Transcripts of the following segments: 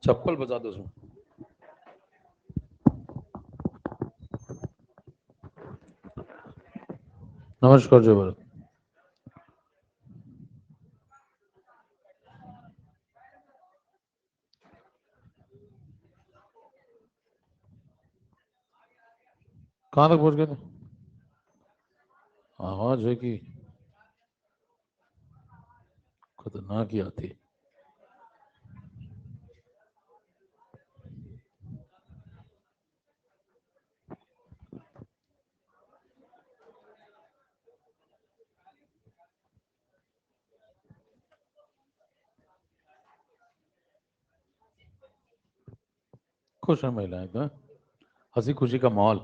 चप्पल बजा दो उसमें। नमस्कार जय भारत। कहाँ तक पहुंच गए थे? आवाज है कि खतरनाक ही आती है। खुश है महिलाएं तो, हंसी खुशी का माहौल।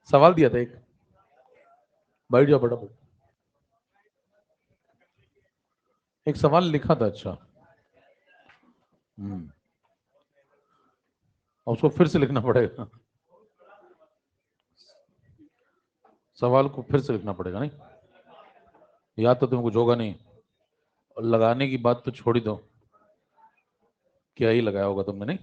सवाल दिया था एक, बैठ जाओ फटाफट। एक सवाल लिखा था। अच्छा। हम्म। और उसको फिर से लिखना पड़ेगा। सवाल को फिर से लिखना पड़ेगा नहीं, याद तो तुम्हें कुछ होगा नहीं। और लगाने की बात तो छोड़ ही दो, क्या ही लगाया होगा तुमने नहीं।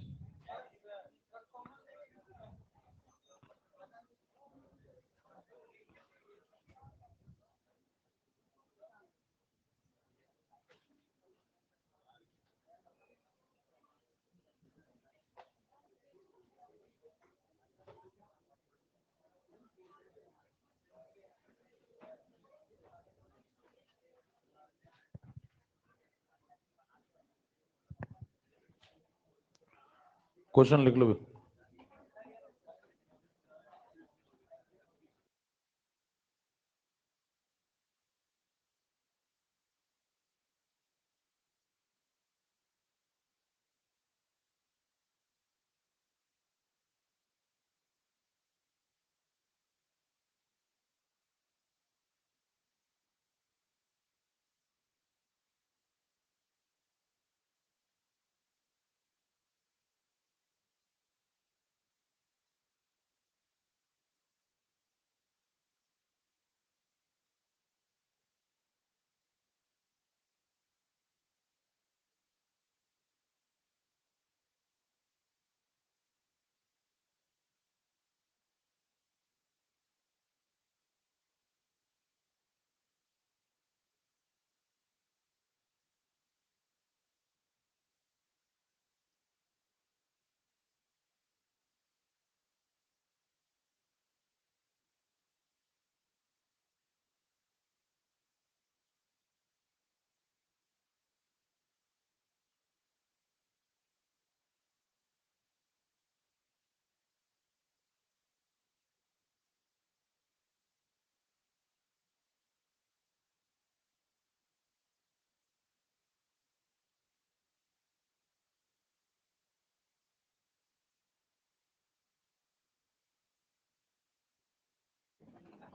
क्वेश्चन लिख लो भी।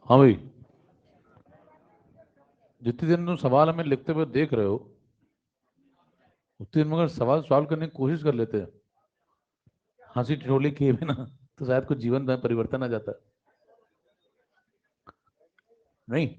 हाँ भाई, जितनी दिन तुम सवाल हमें लिखते हुए देख रहे हो, उतनी दिन मगर सवाल सॉल्व करने की कोशिश कर लेते हैं हंसी ठिठोली किए बिना, तो शायद कुछ जीवन में परिवर्तन आ जाता। नहीं।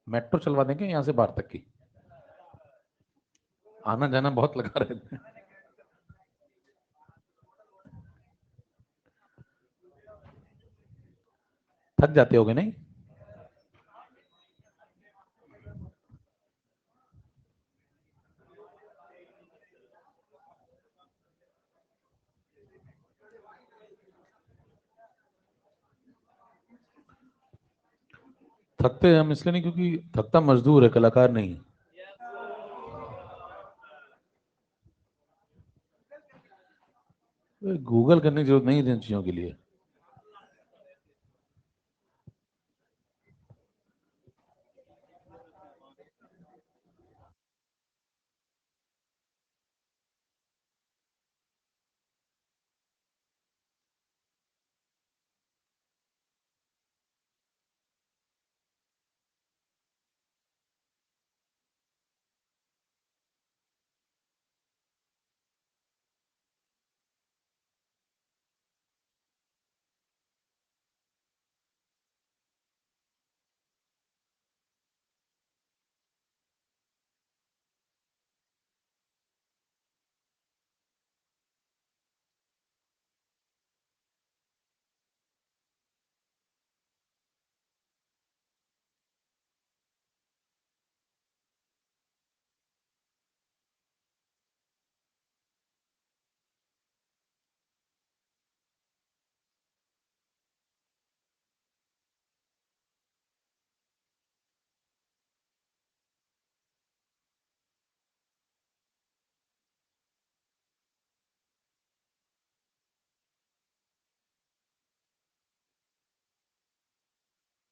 मेट्रो चलवा देंगे यहाँ से बाहर तक की। आना जाना बहुत लगा रहता है। थक जाते होगे नहीं? थकते हम इसलिए नहीं क्योंकि थकता मजदूर है, कलाकार नहीं। गूगल करने की जरूरत नहीं है इन चीजों के लिए।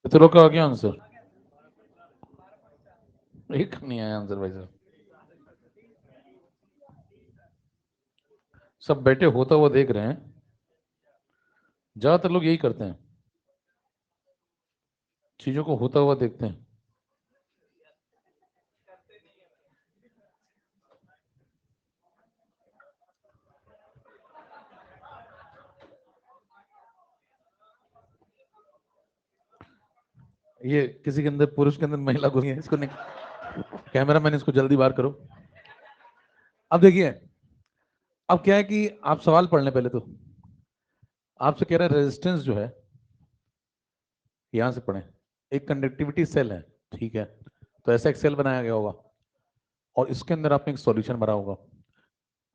मित्रों का आ गया आंसर? एक नहीं आया आंसर भाई साहब। सब बैठे होता हुआ देख रहे हैं। ज्यादातर लोग यही करते हैं, चीजों को होता हुआ देखते हैं। ये किसी के अंदर, पुरुष के अंदर महिला घुसी है, इसको नहीं। कैमरा मैन, इसको जल्दी बाहर करो। अब देखिए, अब क्या है कि आप सवाल पढ़ लें पहले तो। आपसे कह रहा है रेजिस्टेंस जो है, यहां से पढ़ें। एक कंडक्टिविटी सेल है, ठीक है? तो ऐसा एक सेल बनाया गया होगा और इसके अंदर आपने एक सॉल्यूशन भरा होगा।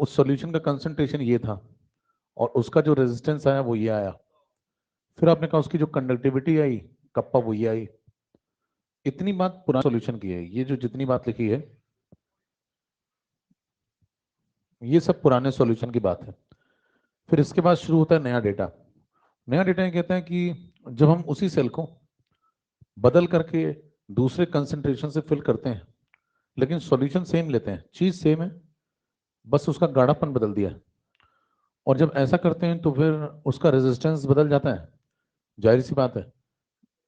उस सॉल्यूशन का कंसंट्रेशन ये था और उसका जो रेजिस्टेंस आया वो ये आया। फिर आपने कहा उसकी जो कंडक्टिविटी आई, कप्पा, वो ये आई। इतनी बात पुराने सॉल्यूशन की है। ये जो जितनी बात लिखी है, ये सब पुराने सॉल्यूशन की बात है। फिर इसके बाद शुरू होता है नया डेटा। नया डेटा ये कहता है कि जब हम उसी सेल को बदल करके दूसरे कंसंट्रेशन से फिल करते हैं, लेकिन सॉल्यूशन सेम लेते हैं, चीज सेम है, बस उसका गाढ़ापन बदल दिया है। और जब ऐसा करते हैं तो फिर उसका रेजिस्टेंस बदल जाता है। जाहिर सी बात है,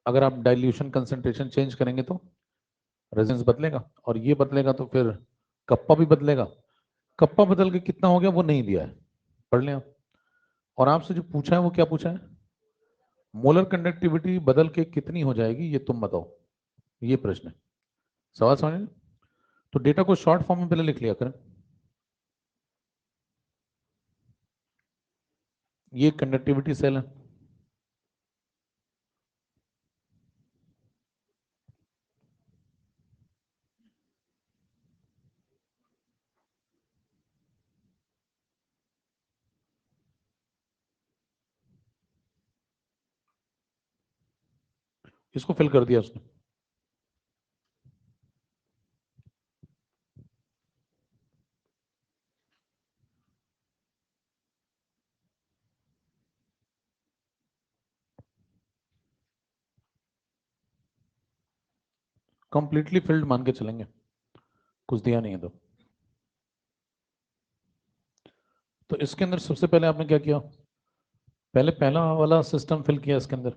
अगर आप डाइल्यूशन कंसंट्रेशन चेंज करेंगे तो रेजिस्टेंस बदलेगा, और ये बदलेगा तो फिर कप्पा भी बदलेगा। कप्पा बदल के कितना हो गया वो नहीं दिया है, पढ़ लें आप। और आपसे जो पूछा है वो क्या पूछा है? मोलर कंडक्टिविटी बदल के कितनी हो जाएगी ये तुम बताओ। ये प्रश्न है। सवाल समझ? तो डेटा को शॉर्ट फॉर्म में पहले लिख लिया करें। ये कंडक्टिविटी सेल है। इसको फिल कर दिया उसने। कंप्लीटली फिल्ड मान के चलेंगे, कुछ दिया नहीं है तो इसके अंदर सबसे पहले आपने क्या किया? पहले पहला वाला सिस्टम फिल किया इसके अंदर।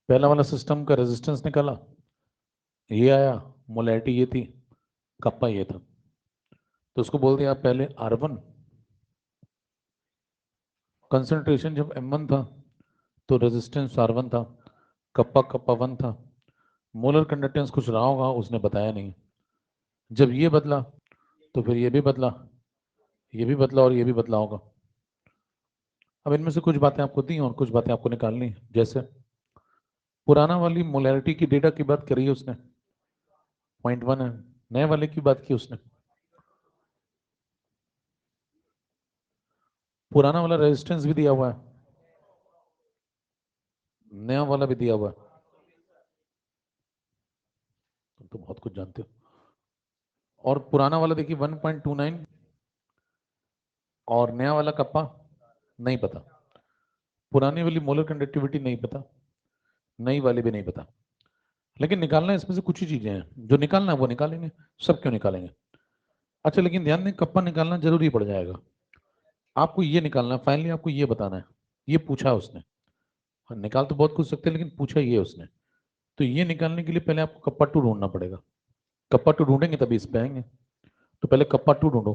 पहला वाला सिस्टम का रेजिस्टेंस निकाला, ये आया, मोलैरिटी ये थी, कप्पा ये था। तो उसको बोल दिया पहले R1। कंसंट्रेशन जब M1 था तो रेजिस्टेंस R1 था, कप्पा कप्पा 1 था। मोलर कंडक्टेंस कुछ रहा होगा, उसने बताया नहीं। जब ये बदला तो फिर ये भी बदला, ये भी बदला और ये भी बदला होगा। अब इनमें से कुछ बातें आपको दी और कुछ बातें आपको निकालनी है। जैसे पुराना वाली मोलैरिटी की डेटा की बात करी है उसने, 0.1 है। नए वाले की बात की उसने, पुराना वाला रेजिस्टेंस भी दिया हुआ है, नया वाला भी दिया हुआ है। तुम तो बहुत कुछ जानते हो। और पुराना वाला देखिए 1.29 और नया वाला कप्पा नहीं पता, पुरानी वाली मोलर कंडक्टिविटी नहीं पता, नई वाली भी नहीं पता। लेकिन निकालना इसमें से कुछ ही चीजें हैं, जो निकालना है वो निकालेंगे। सब क्यों निकालेंगे? अच्छा, लेकिन ध्यान दें कप्पा निकालना जरूरी पड़ जाएगा। आपको ये निकालना है, फाइनली आपको ये बताना है। ये पूछा उसने, हाँ, निकाल तो बहुत कुछ सकते हैं लेकिन पूछा ये उसने। तो ये निकालने के लिए पहले आपको कप्पा टू ढूंढना पड़ेगा। कप्पा टू ढूंढेंगे तभी इस पे आएंगे। तो पहले कप्पा टू ढूंढो।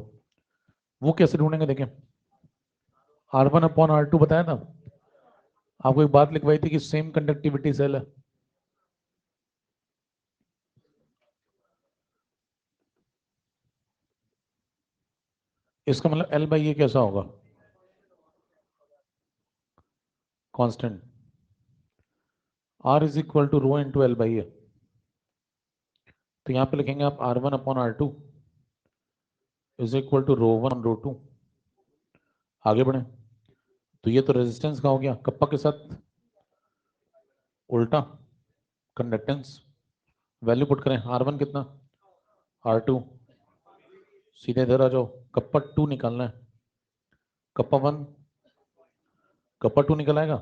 वो कैसे ढूंढेंगे देखें, R1/R2 बताया था आपको, एक बात लिखवाई थी कि सेम कंडक्टिविटी सेल है। इसका मतलब L/A कैसा होगा, constant. R is equal to rho into L/A। तो यहां पे लिखेंगे आप R1/R2 इज इक्वल टू रो1/रो2। आगे बढ़े तो ये तो रेजिस्टेंस का हो गया, कप्पा के साथ उल्टा कंडक्टेंस। वैल्यू पुट करें, R1 कितना, R2, सीधे इधर आ जाओ, कप्पा टू निकालना है। कप्पा वन, कप्पा टू निकल आएगा।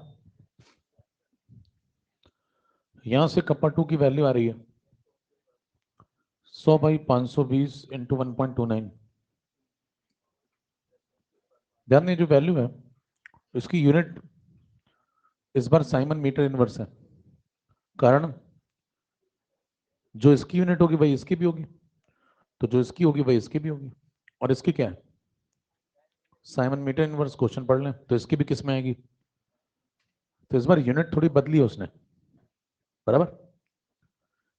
यहां से कप्पा टू की वैल्यू आ रही है 100/520 इंटू 1.29। ध्यान दें जो वैल्यू है इसकी यूनिट इस बार साइमन मीटर इनवर्स है, कारण जो इसकी यूनिट होगी वही इसकी भी होगी, तो जो इसकी होगी वही इसकी भी होगी। और इसकी क्या है, साइमन मीटर इनवर्स। क्वेश्चन पढ़ लें तो इसकी भी किस में आएगी। तो इस बार यूनिट थोड़ी बदली है उसने, बराबर।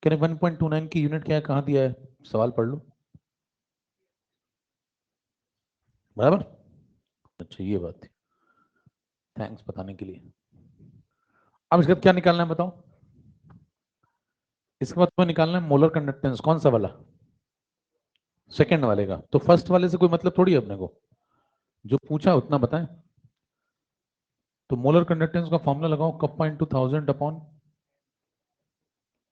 कहने 1.29 की यूनिट क्या है, कहां दिया है, सवाल पढ़ लो, बराबर। अच्छा ये बात थी, थैंक्स बताने के लिए। अब इसके बाद क्या निकालना है बताओ। इसके बाद तुम्हें निकालना है मोलर कंडक्टेंस। कौन सा वाला, सेकंड वाले का। तो फर्स्ट वाले से कोई मतलब थोड़ी है अपने को, जो पूछा उतना बताएं। तो मोलर कंडक्टेंस का फॉर्मूला लगाओ, कप्पा इंटू 1000 अपॉन,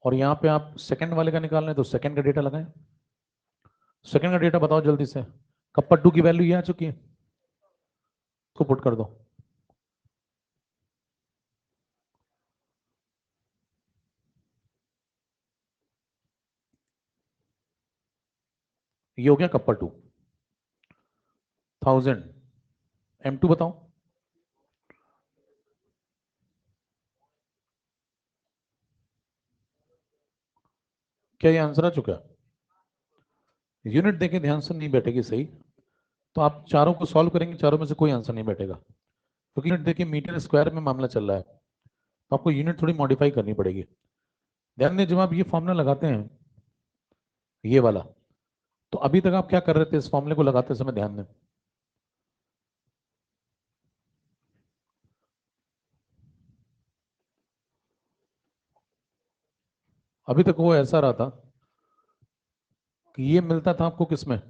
और यहाँ पे आप सेकंड वाले का निकालना है तो सेकंड का डेटा लगाएं। सेकंड का डेटा बताओ जल्दी से। कप्पा टू की वैल्यू ये आ चुकी है, इसको पुट कर दो। ये हो गया कप्पा टू 1000। M2 बताओ, क्या ये आंसर आ चुका है। यूनिट देके ध्यान से नहीं बैठेगी सही, तो आप चारों को सॉल्व करेंगे, चारों में से कोई आंसर नहीं बैठेगा, क्योंकि यूनिट देखिए मीटर स्क्वायर में मामला चल रहा है, तो आपको यूनिट थोड़ी मॉडिफाई करनी पड़ेगी। ध्यान दें जब आप ये फॉर्मूला लगाते हैं, ये वाला, तो अभी तक आप क्या कर रहे थे इस फॉर्मूले को लगाते समय, ध्यान दें। अभी तक वो ऐसा रहा था कि ये मिलता था आपको किसमें,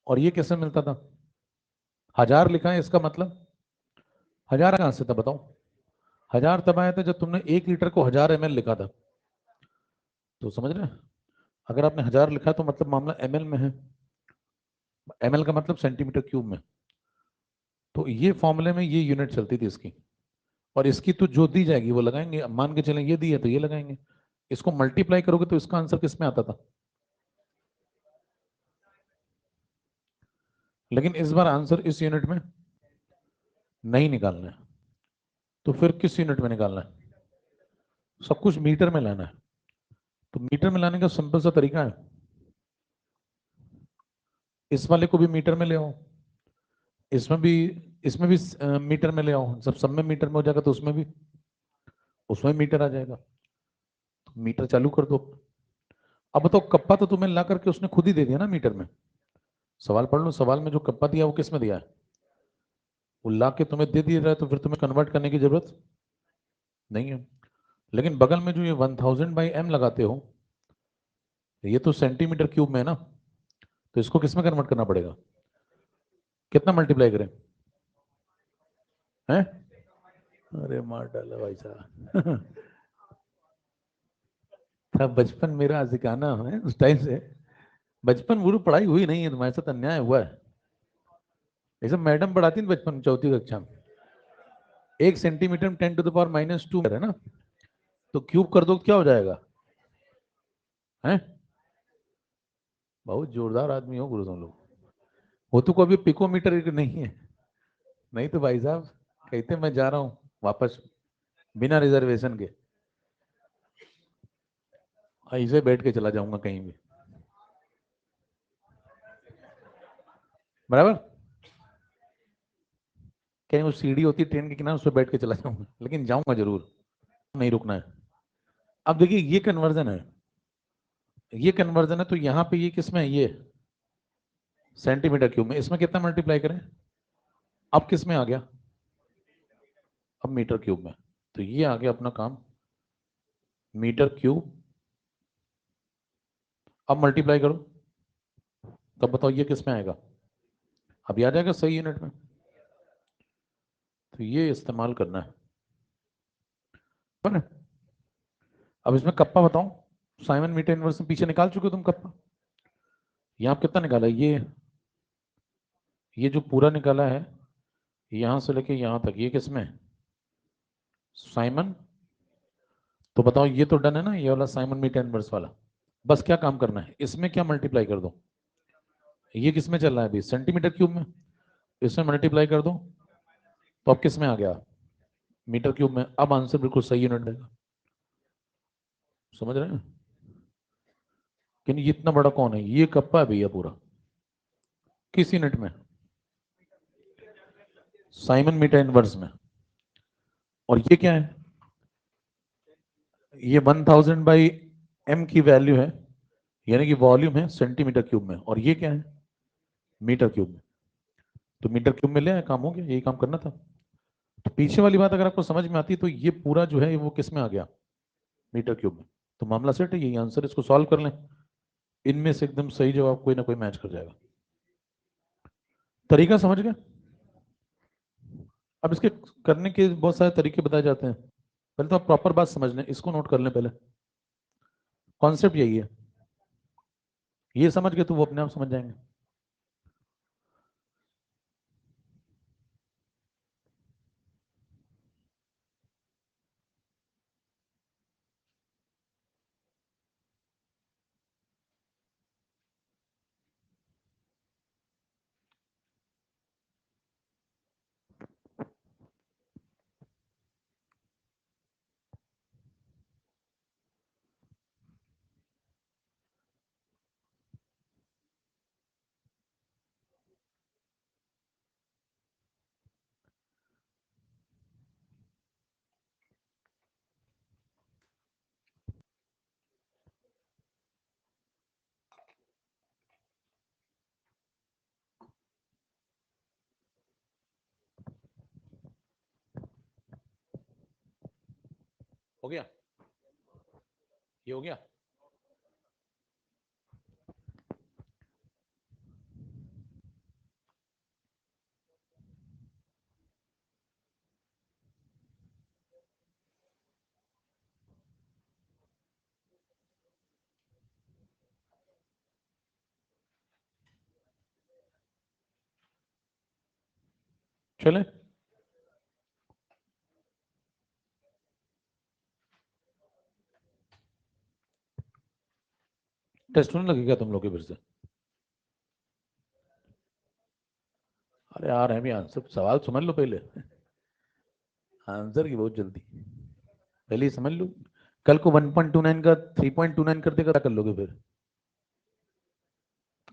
और ये किसमें मिलता था। 1000 लिखा है, इसका मतलब 1000 कहां से था बताओ। 1000 तब आया था जब तुमने 1 लीटर को 1000 ml लिखा था। तो समझ रहे हैं, अगर आपने 1000 लिखा तो मतलब मामला ml में है, ml का मतलब सेंटीमीटर क्यूब में। तो ये फॉर्मूले में ये यूनिट चलती थी इसकी, और इसकी तो जो दी जाएगी वो लगाएंगे। मान के चलें ये दी है तो ये लगाएंगे, इसको मल्टीप्लाई करोगे तो इसका आंसर किस में आता था। लेकिन इस बार आंसर इस यूनिट में नहीं निकालना है, तो फिर किस यूनिट में निकालना है, सब कुछ मीटर में लाना है। तो मीटर में लाने का सिंपल सा तरीका है, इस वाले को भी मीटर में ले आओ, इसमें भी मीटर में ले आओ। जब सब में मीटर में हो जाएगा तो उसमें मीटर आ जाएगा। तो मीटर चालू कर दो, अब तो कप्पा तो तुम्हें ला करके उसने खुद ही दे दिया ना मीटर में। सवाल पढ़ लो, सवाल में जो कप्पा दिया वो किस में दिया है? वो ला के तुम्हें दे दिया है, तो फिर तुम्हें कन्वर्ट करने की जरूरत नहीं है। लेकिन बगल में जो ये 1000/m लगाते हो, ये तो सेंटीमीटर क्यूब में है ना, तो इसको किस में कन्वर्ट करना पड़ेगा? कितना मल्टीप्लाई करें? हैं? अरे मार डाला भाई साहब। था बचपन मेरा सिखाना है उस टाइम से। बचपन पूरी पढ़ाई हुई नहीं है, तुम्हारे साथ अन्याय हुआ है। ऐसे मैडम पढ़ाती थी बचपन में, चौथी कक्षा में। 1 सेंटीमीटर में 10⁻², है ना? तो क्यूब कर दो तो क्या हो जाएगा? हैं? बहुत जोरदार आदमी हो गुरु तुम लोग। वो तो कभी पिकोमीटर नहीं है। नहीं तो भाई साहब कहते मैं जा रहा हूँ वापस बिना रिजर्वेशन के, ऐसे बैठ के चला जाऊंगा कहीं भी। बराबर। कहीं वो सीढ़ी होती है ट्रेन के किनारे, उस पर बैठ के चला जाऊंगा, लेकिन जाऊंगा जरूर, नहीं रुकना है। अब देखिए ये कन्वर्जन है, ये कन्वर्जन है, तो यहाँ पे ये किस में है? ये सेंटीमीटर क्यूब में। इसमें कितना मल्टीप्लाई करें? अब किस में आ गया? अब मीटर क्यूब में। तो ये आ गया अपना काम, मीटर क्यूब। अब मल्टीप्लाई करो, तब बताओ ये किस में आएगा? अब ये आ जाएगा सही यूनिट में। तो ये इस्तेमाल करना है। बने? अब इसमें कप्पा बताओ, साइमन मीटर इनवर्स से पीछे निकाल चुके हो तुम कप्पा। यहाँ कितना निकाला? ये जो पूरा निकाला है, यहां से लेके यहां तक, ये किसमें? साइमन। तो बताओ ये तो डन है ना, ये वाला साइमन मीटर इनवर्स वाला। बस क्या काम करना है, इसमें क्या मल्टीप्लाई कर दो? ये किस में चल रहा है अभी? सेंटीमीटर क्यूब में। इसमें मल्टीप्लाई कर दो, तो अब किस में आ गया? मीटर क्यूब में। अब आंसर बिल्कुल सही यूनिट देगा। समझ रहे हैं? लेकिन ये इतना बड़ा कौन है? ये कप्पा है भैया पूरा। किस यूनिट में? साइमन मीटर इनवर्स में। और ये क्या है? ये 1000/m की वैल्यू है, यानी कि वॉल्यूम है सेंटीमीटर क्यूब में। और ये क्या है? मीटर क्यूब में। तो मीटर क्यूब में ले आए, काम हो गया, यही काम करना था। तो पीछे वाली बात अगर आपको समझ में आती है, तो ये पूरा जो है वो किस में आ गया? मीटर क्यूब में। तो मामला सेट है, यही आंसर। इसको सॉल्व कर लें, इनमें से एकदम सही जवाब कोई ना कोई मैच कर जाएगा। तरीका समझ गए? अब इसके करने के बहुत सारे तरीके बताए जाते हैं। पहले तो आप प्रॉपर बात समझ लें, इसको नोट कर लें पहले। कॉन्सेप्ट यही है, ये समझ गए तो वो अपने आप समझ जाएंगे। हो गया? ये हो गया? चले? टेस्ट होने लगेगा तुम लोग के फिर से? अरे यार है भी आंसर, सवाल समझ लो पहले। आंसर की बहुत जल्दी, पहले ही समझ लो। कल को 1.29 का 3.29 कर देगा, क्या कर लोगे फिर?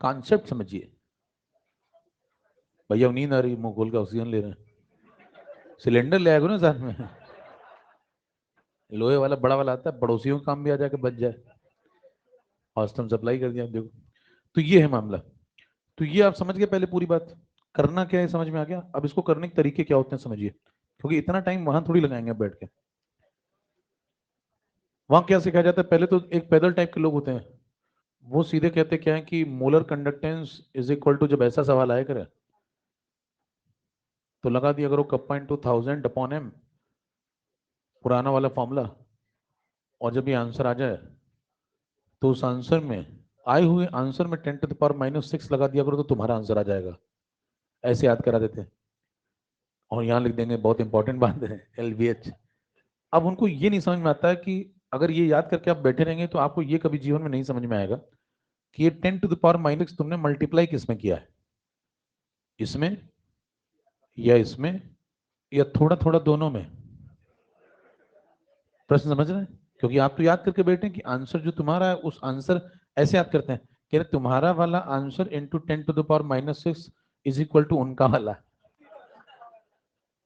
कॉन्सेप्ट समझिए। भैया नींद आ रही, मुंह खोल का ऑक्सीजन ले रहे हैं। सिलेंडर ले आएगा ना साथ में, लोहे वाला बड़ा वाला आता है, पड़ोसियों का काम भी आ जाके बच जाए। हॉस्टल सप्लाई कर दिया देखो। तो ये है मामला। तो ये आप समझ गए पहले पूरी बात, करना क्या है समझ में आ गया। अब इसको करने के तरीके क्या होते हैं समझिए, क्योंकि इतना टाइम वहां थोड़ी लगाएंगे बैठ के। वहां क्या सिखाया जाता है, पहले तो एक पैदल टाइप के लोग होते हैं, वो सीधे कहते क्या है कि molar conductance is equal to, जब ऐसा सवाल आया करे तो लगा दिया करो कप्पा इंटू 1000/m, पुराना वाला फॉर्मूला। और जब ये आंसर आ जाए तो उस आंसर में, आए हुए आंसर में 10⁻⁻6 लगा दिया करो तो तुम्हारा आंसर आ जाएगा। ऐसे याद करा देते हैं। और यहाँ लिख देंगे, बहुत इंपॉर्टेंट बात है, LBH। अब उनको ये नहीं समझ में आता है कि अगर ये याद करके आप बैठे रहेंगे तो आपको ये कभी जीवन में नहीं समझ में आएगा कि ये 10⁻⁻6 तुमने मल्टीप्लाई किसमें किया है, इसमें या इसमें या थोड़ा थोड़ा दोनों में। प्रश्न समझ रहे हैं? क्योंकि आप तो याद करके बैठे हैं कि आंसर जो तुम्हारा है उस आंसर, ऐसे याद करते हैं कि तुम्हारा वाला answer into 10⁻⁻6 is equal to उनका वाला।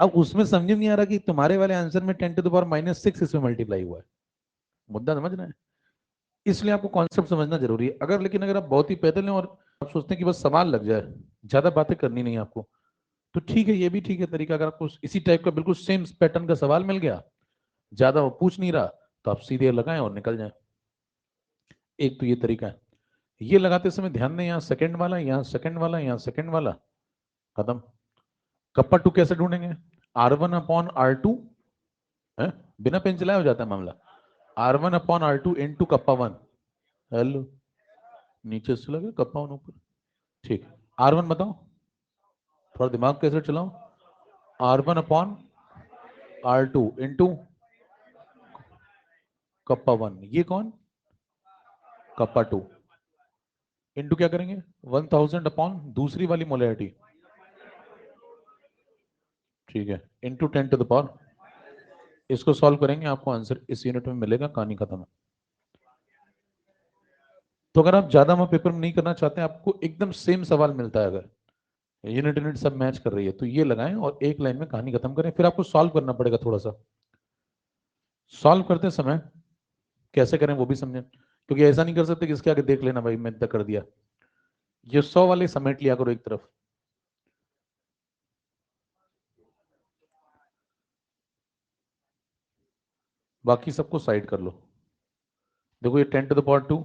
अब उसमें समझ में नहीं आ रहा कि तुम्हारे वाले आंसर में 10⁻⁻6 इसमें मल्टीप्लाई हुआ है। मुद्दा समझ रहे हैं? इसलिए आपको कॉन्सेप्ट समझना जरूरी है। अगर लेकिन अगर आप बहुत ही पैदल हैं और आप सोचते हैं कि बस सवाल लग जाए, ज्यादा बातें करनी नहीं आपको, तो ठीक है, ये भी ठीक है तरीका। अगर आपको इसी टाइप का बिल्कुल सेम पैटर्न का सवाल मिल गया, ज्यादा वो पूछ नहीं रहा, तो आप सीधे लगाएं और निकल जाएं। एक तो ये तरीका है। ये लगाते समय ध्यान दें, यहाँ सेकंड वाला, यहाँ सेकंड वाला, यहाँ सेकंड वाला, खत्म। कप्पा टू कैसे ढूंढेंगे? R1/R2 है, बिना पेन चलाए हो जाता है मामला। R1/R2 into kappa 1। हेलो, नीचे से लगे कप्पा 1 ऊपर, ठीक। R1 बताओ, थोड़ा दिमाग कैसे चलाओ। R1/R2 इंटू कप्पा 1, ये कौन? कप्पा 2 इंटू क्या करेंगे? 1000 अपॉन दूसरी वाली मोलैरिटी, ठीक है, इंटू 10⁻। इसको सॉल्व करेंगे, आपको आंसर इस यूनिट में मिलेगा, कहानी खत्म है। तो अगर आप ज्यादा में पेपर में नहीं करना चाहते हैं, आपको एकदम सेम सवाल मिलता है, अगर यूनिट यूनिट सब मैच कर रही है, तो ये लगाएं और एक लाइन में कहानी खत्म करें। फिर आपको सॉल्व करना पड़ेगा थोड़ा सा। सॉल्व करते समय कैसे करें वो भी समझें, क्योंकि ऐसा नहीं कर सकते कि इसके आगे देख लेना भाई मैं इतना कर दिया। ये 100 वाले समेट लिया करो एक तरफ, बाकी सबको साइड कर लो। देखो ये 10⁻²,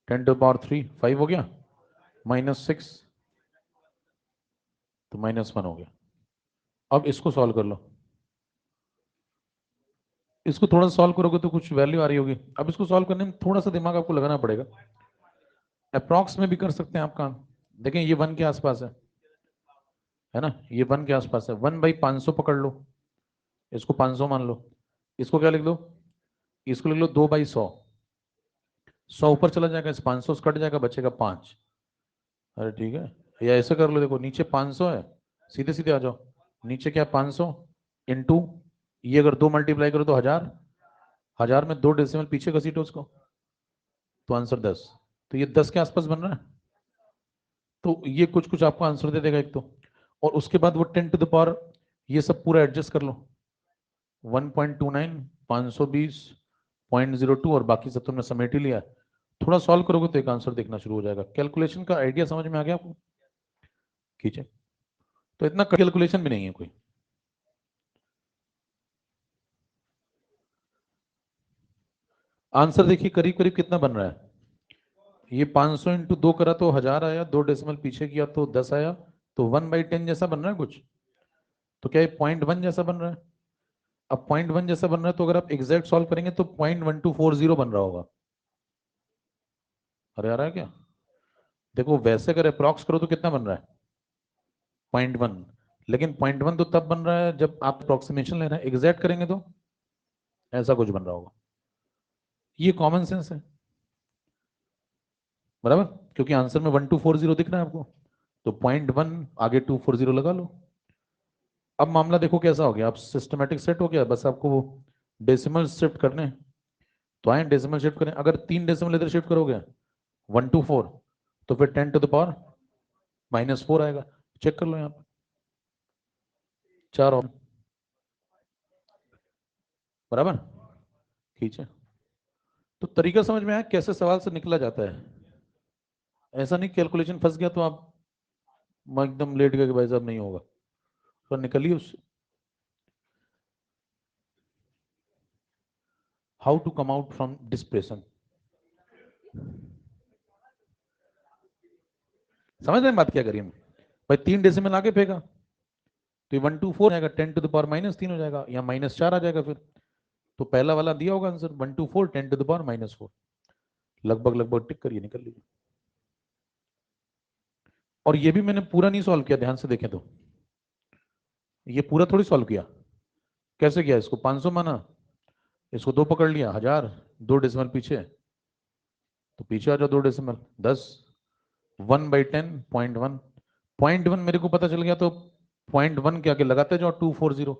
10⁻3, 5 हो गया, -6 तो -1 हो गया। अब इसको सॉल्व कर लो। इसको थोड़ा सॉल्व करोगे तो कुछ वैल्यू आ रही होगी। अब इसको सॉल्व करने में थोड़ा सा दिमाग आपको लगाना पड़ेगा। अप्रॉक्स में भी कर सकते हैं आप काम। देखें ये 1 के आसपास है ना, ये 1 के आसपास है। 1/500 पकड़ लो, इसको 500 मान लो। इसको क्या लिख लो? इसको लिख लो 2/100। 100 ऊपर चला जाएगा, इस 500 से कट जाएगा, बचेगा 5। अरे ठीक है, या ऐसे कर लो, देखो नीचे 500 है, सीधे सीधे आ जाओ। नीचे क्या, 500 इंटू, ये अगर 2 मल्टीप्लाई करो तो 1000, 1000 में 2 डेसिमल पीछे घसीटो उसको, तो आंसर 10। तो ये 10 के आसपास बन रहा है। तो ये कुछ कुछ आपको आंसर दे देगा एक तो। और उसके बाद वो 10⁻, ये सब पूरा एडजस्ट कर लो। 1.29, 520, 0.02 और बाकी सब तुमने समेट ही लिया। थोड़ा सॉल्व करोगे तो एक आंसर देखना शुरू हो जाएगा। कैलकुलेशन का आइडिया समझ में आ गया आपको? खींचे, तो इतना कैलकुलेशन भी नहीं है कोई। आंसर देखिए करीब करीब कितना बन रहा है। ये 500 इंटू 2 करा तो 1000 आया, 2 डेसिमल पीछे किया तो 10 आया, तो 1/10 जैसा बन रहा है कुछ। तो क्या ये 0.1 जैसा बन रहा है? अब 0.1 जैसा बन रहा है तो अगर आप एग्जैक्ट सॉल्व करेंगे तो 0.1240 बन रहा होगा। अरे आ रहा है क्या? देखो वैसे अगर अप्रॉक्स करो तो कितना बन रहा है? 0.1। लेकिन 0.1 तो तब बन रहा है जब आप अप्रोक्सीमेशन ले रहे हैं, एग्जैक्ट करेंगे तो ऐसा कुछ बन रहा होगा। ये कॉमन सेंस है, बराबर। क्योंकि आंसर में 1240 दिख रहा है आपको, तो 0.1 आगे 240 लगा लो। अब मामला देखो कैसा हो गया, आप सिस्टमेटिक सेट हो गया, बस आपको वो डेसिमल शिफ्ट करने हैं। तो आए डेसिमल शिफ्ट करें, अगर 3 डेसिमल इधर शिफ्ट करोगे 124, तो फिर 10⁻⁻4 आएगा। चेक कर लो यहाँ पे, 4 और, बराबर। खींचे, तो तरीका समझ में आया कैसे सवाल से निकला जाता है। ऐसा नहीं कैलकुलेशन फंस गया तो आप एकदम लेट गए कि भाई साहब नहीं होगा, तो निकलिए उससे। How to come out from depression. समझ रहे हैं बात क्या करिए भाई? 3 डेसिमल आगे फेंका तो ये 124 जाएगा, 10⁻³ हो जाएगा, या -4 आ जाएगा फिर। तो पहला वाला दिया होगा आंसर 124 10⁻⁻4, लगभग लगभग टिक करिए, निकल लीजिए। और ये भी मैंने पूरा नहीं सॉल्व किया, ध्यान से देखें तो ये पूरा थोड़ी सॉल्व किया। कैसे किया? इसको 500 माना, इसको 2 पकड़ लिया, 1000, 2 डेसिमल पीछे, तो पीछे आ जाओ 2 डेसिमल, 10, 1/10 0.1, 0.1 मेरे को पता चल गया, तो 0.1 के आगे लगाते जाओ 240।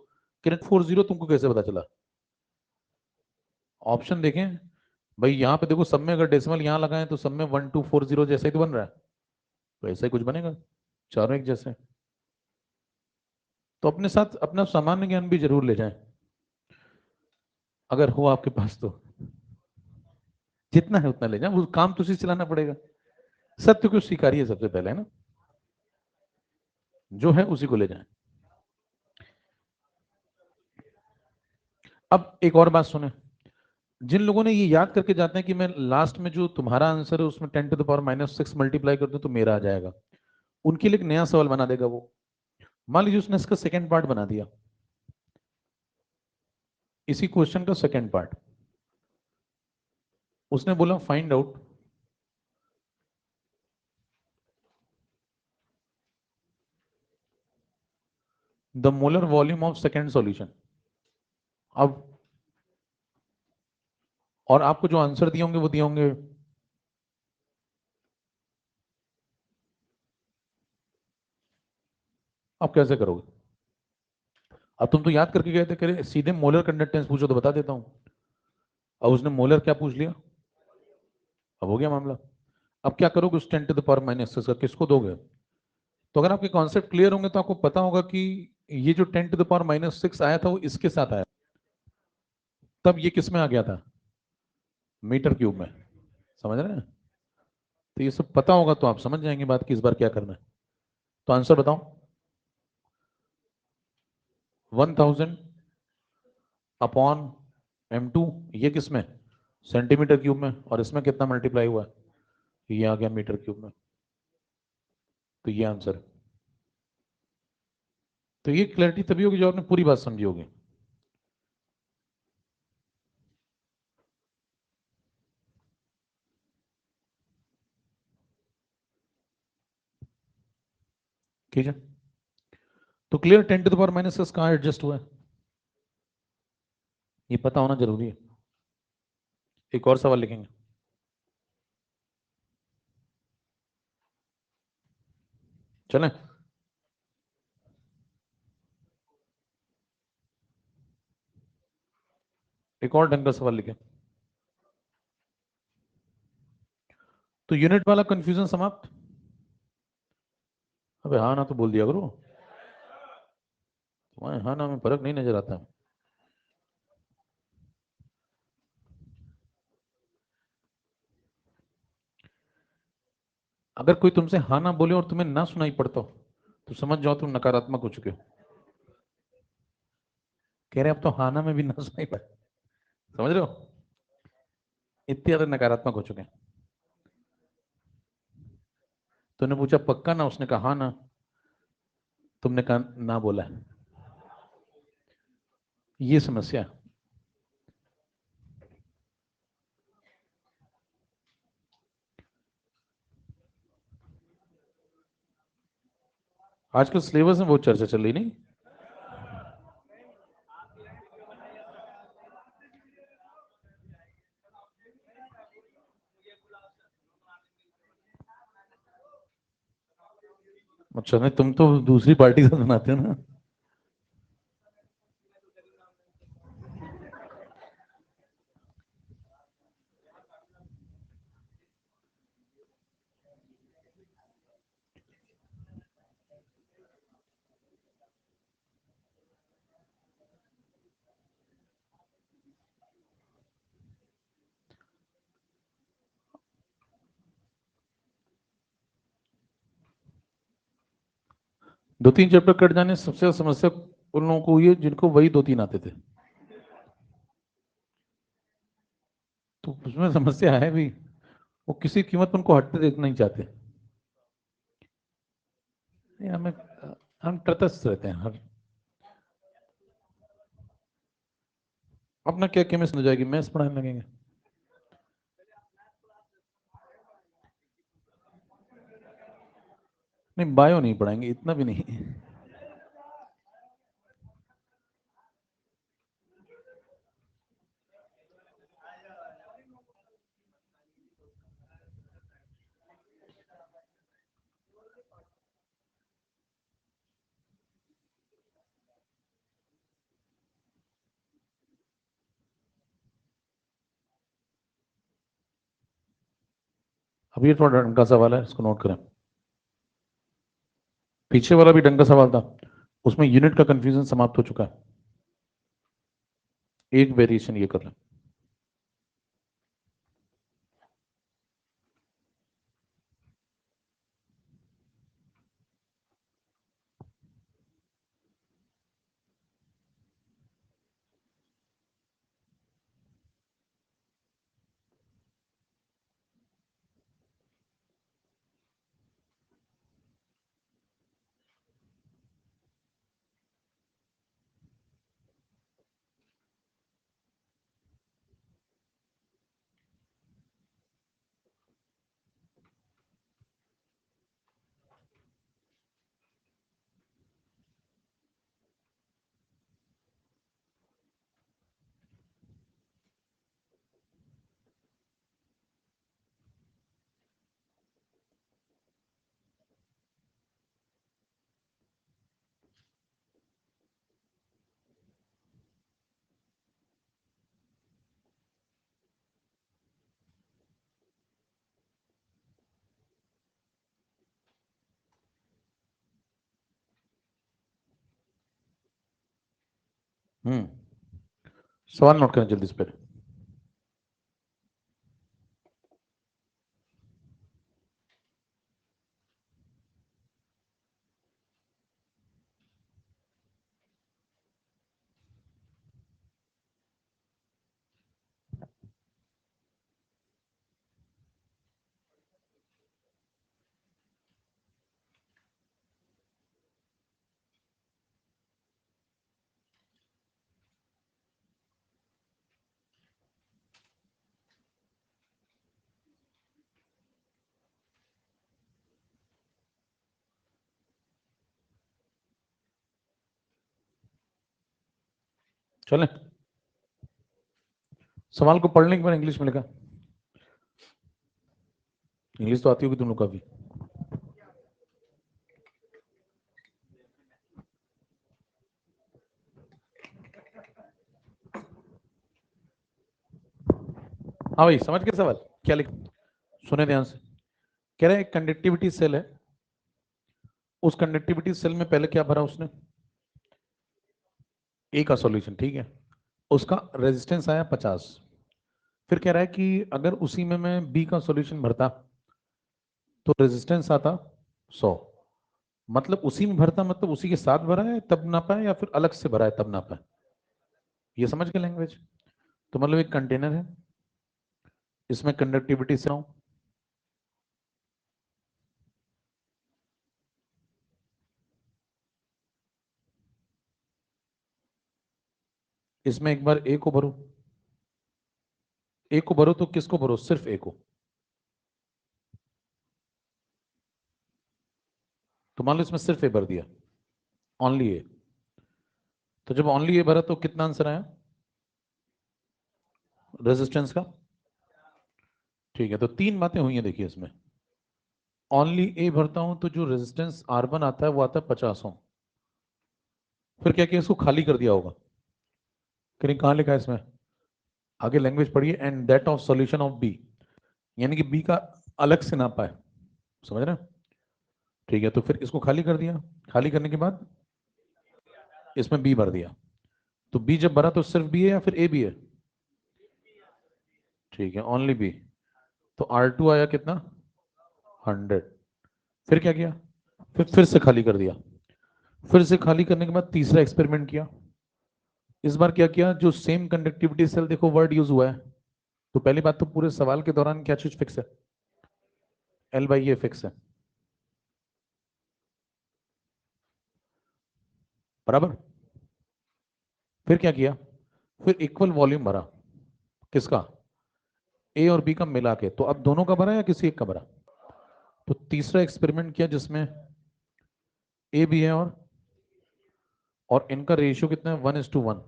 240 तुमको कैसे पता चला? ऑप्शन देखें भाई, यहाँ पे देखो सब में अगर डेसिमल यहाँ लगाएं तो सब में 1240 जैसे ही तो बन रहा है, तो ऐसा ही कुछ बनेगा, चारों एक जैसे। तो अपने साथ अपना सामान्य ज्ञान भी जरूर ले जाएं, अगर हो आपके पास तो। जितना है उतना ले जाएं, वो काम तो उसी से चलाना पड़ेगा। सत्य को स्वीकारिए सबसे पहले, है ना, जो है उसी को ले जाएं। अब एक और बात सुने, जिन लोगों ने ये याद करके जाते हैं कि मैं लास्ट में जो तुम्हारा आंसर है उसमें 10⁻⁻6 मल्टीप्लाई कर दूं तो मेरा आ जाएगा, उनके लिए एक नया सवाल बना देगा वो। मान लीजिए उसने इसका सेकंड पार्ट बना दिया, इसी क्वेश्चन का सेकंड पार्ट, उसने बोला find out the molar volume of second solution. अब और आपको जो आंसर दिए होंगे वो दिए होंगे, आप कैसे करोगे? अब तुम तो याद करके गए थे, करे सीधे मोलर कंडक्टेंस पूछो तो बता देता हूं। अब उसने मोलर क्या पूछ लिया, अब हो गया मामला। अब क्या करोगे उस 10⁻⁻6 का, किसको दोगे? तो अगर आपके कॉन्सेप्ट क्लियर होंगे तो आपको पता होगा कि ये जो 10⁻⁻6 आया था वो इसके साथ आया, तब ये किस में आ गया था, मीटर क्यूब में। समझ रहे हैं? तो ये सब पता होगा तो आप समझ जाएंगे बात की इस बार क्या करना है। तो आंसर बताओ, 1000 अपॉन m2, ये किस में, सेंटीमीटर क्यूब में, और इसमें कितना मल्टीप्लाई हुआ है, ये आ गया मीटर क्यूब में। तो ये आंसर। तो ये क्लैरिटी तभी होगी जो आपने पूरी बात समझी होगी। ठीक है, तो क्लियर 10⁻⁻6 कहाँ एडजस्ट हुआ है, ये पता होना जरूरी है। एक और सवाल लिखेंगे, चलें? एक और ढंग का सवाल लिखें, तो यूनिट वाला कंफ्यूजन समाप्त। अबे हाँ ना तो बोल दिया करो, तुम्हारे हाँ ना में फर्क नहीं नजर आता। अगर कोई तुमसे हाँ ना बोले और तुम्हें ना सुनाई पड़ता हो तो समझ जाओ तुम नकारात्मक हो चुके हो। कह रहे अब तो हाँ ना में भी ना सुनाई पड़े, समझ रहे हो, इतने ज्यादा नकारात्मक हो चुके हैं। तुमने पूछा पक्का ना, उसने कहा हाँ ना, तुमने कहा ना बोला है, ये समस्या है। आजकल सिलेबस में बहुत चर्चा चल रही नहीं। अच्छा नहीं, तुम तो दूसरी पार्टी से बनाते हो ना। 2-3 चैप्टर कट जाने सबसे ज्यादा समस्या उन लोगों को हुई है जिनको वही 2-3 आते थे, तो उसमें समस्या है भी, वो किसी कीमत पर उनको हटते देखना नहीं चाहते। हमें हम तटस्थ रहते हैं हर, अपना क्या केमिस्ट हो जाएगी, मैथ्स पढ़ाने लगेंगे। नहीं बायो नहीं पढ़ाएंगे, इतना भी नहीं। अब ये थोड़ा ढंग का सवाल है, इसको नोट करें। पीछे वाला भी ढंग का सवाल था, उसमें यूनिट का कंफ्यूजन समाप्त हो चुका है। एक वेरिएशन ये कर लें। सवाल नोट करें जल्दी से पहले। चलें, सवाल को पढ़ने के बाद इंग्लिश में लिखा, इंग्लिश तो आती होगी तुम लोग का भी। हाँ भाई समझ गए सवाल क्या लिख, सुने ध्यान से। कह रहा है एक कंडक्टिविटी सेल है, उस कंडक्टिविटी सेल में पहले क्या भरा उसने, ए का सॉल्यूशन, ठीक है, उसका रेजिस्टेंस आया 50। फिर कह रहा है कि अगर उसी में मैं बी का सॉल्यूशन भरता तो रेजिस्टेंस आता 100। मतलब उसी में भरता मतलब उसी के साथ भरा है तब नापा है या फिर अलग से भरा है तब नापा है, ये समझ के लैंग्वेज। तो मतलब एक कंटेनर है, इसमें कंडक्टिविटी से इसमें एक बार ए को भरो, ए को भरो तो किसको भरो, सिर्फ ए को। तो मान लो इसमें सिर्फ ए भर दिया, ओनली ए। तो जब ओनली ए भरा तो कितना आंसर आया रेजिस्टेंस का, ठीक है। तो तीन बातें हुई हैं देखिए इसमें, ओनली ए भरता हूं तो जो रेजिस्टेंस R1 आता है वो आता है 50 ओम। फिर क्या किया, इसको खाली कर दिया होगा, कहीं कहां लिखा है इसमें, आगे लैंग्वेज पढ़िए, and that of solution of B, यानी कि बी का अलग से नापा है, समझ रहे हैं? ठीक है, तो फिर इसको खाली कर दिया, खाली करने के बाद इसमें बी भर दिया। तो बी जब भरा तो सिर्फ बी है या फिर ए भी है, ठीक है, ओनली बी। तो R2 आया कितना, 100। फिर क्या किया, फिर से खाली कर दिया, फिर से खाली करने के बाद तीसरा एक्सपेरिमेंट किया। इस बार क्या किया, जो सेम कंडक्टिविटी सेल, देखो वर्ड यूज हुआ है, तो पहली बात तो पूरे सवाल के दौरान क्या चीज फिक्स है, L/A फिक्स है, बराबर। फिर क्या किया, फिर इक्वल वॉल्यूम भरा, किसका, ए और बी का मिला के, तो अब दोनों का भरा या किसी एक का भरा। तो तीसरा एक्सपेरिमेंट किया जिसमें ए भी है और इनका रेशियो कितना है, 1:1,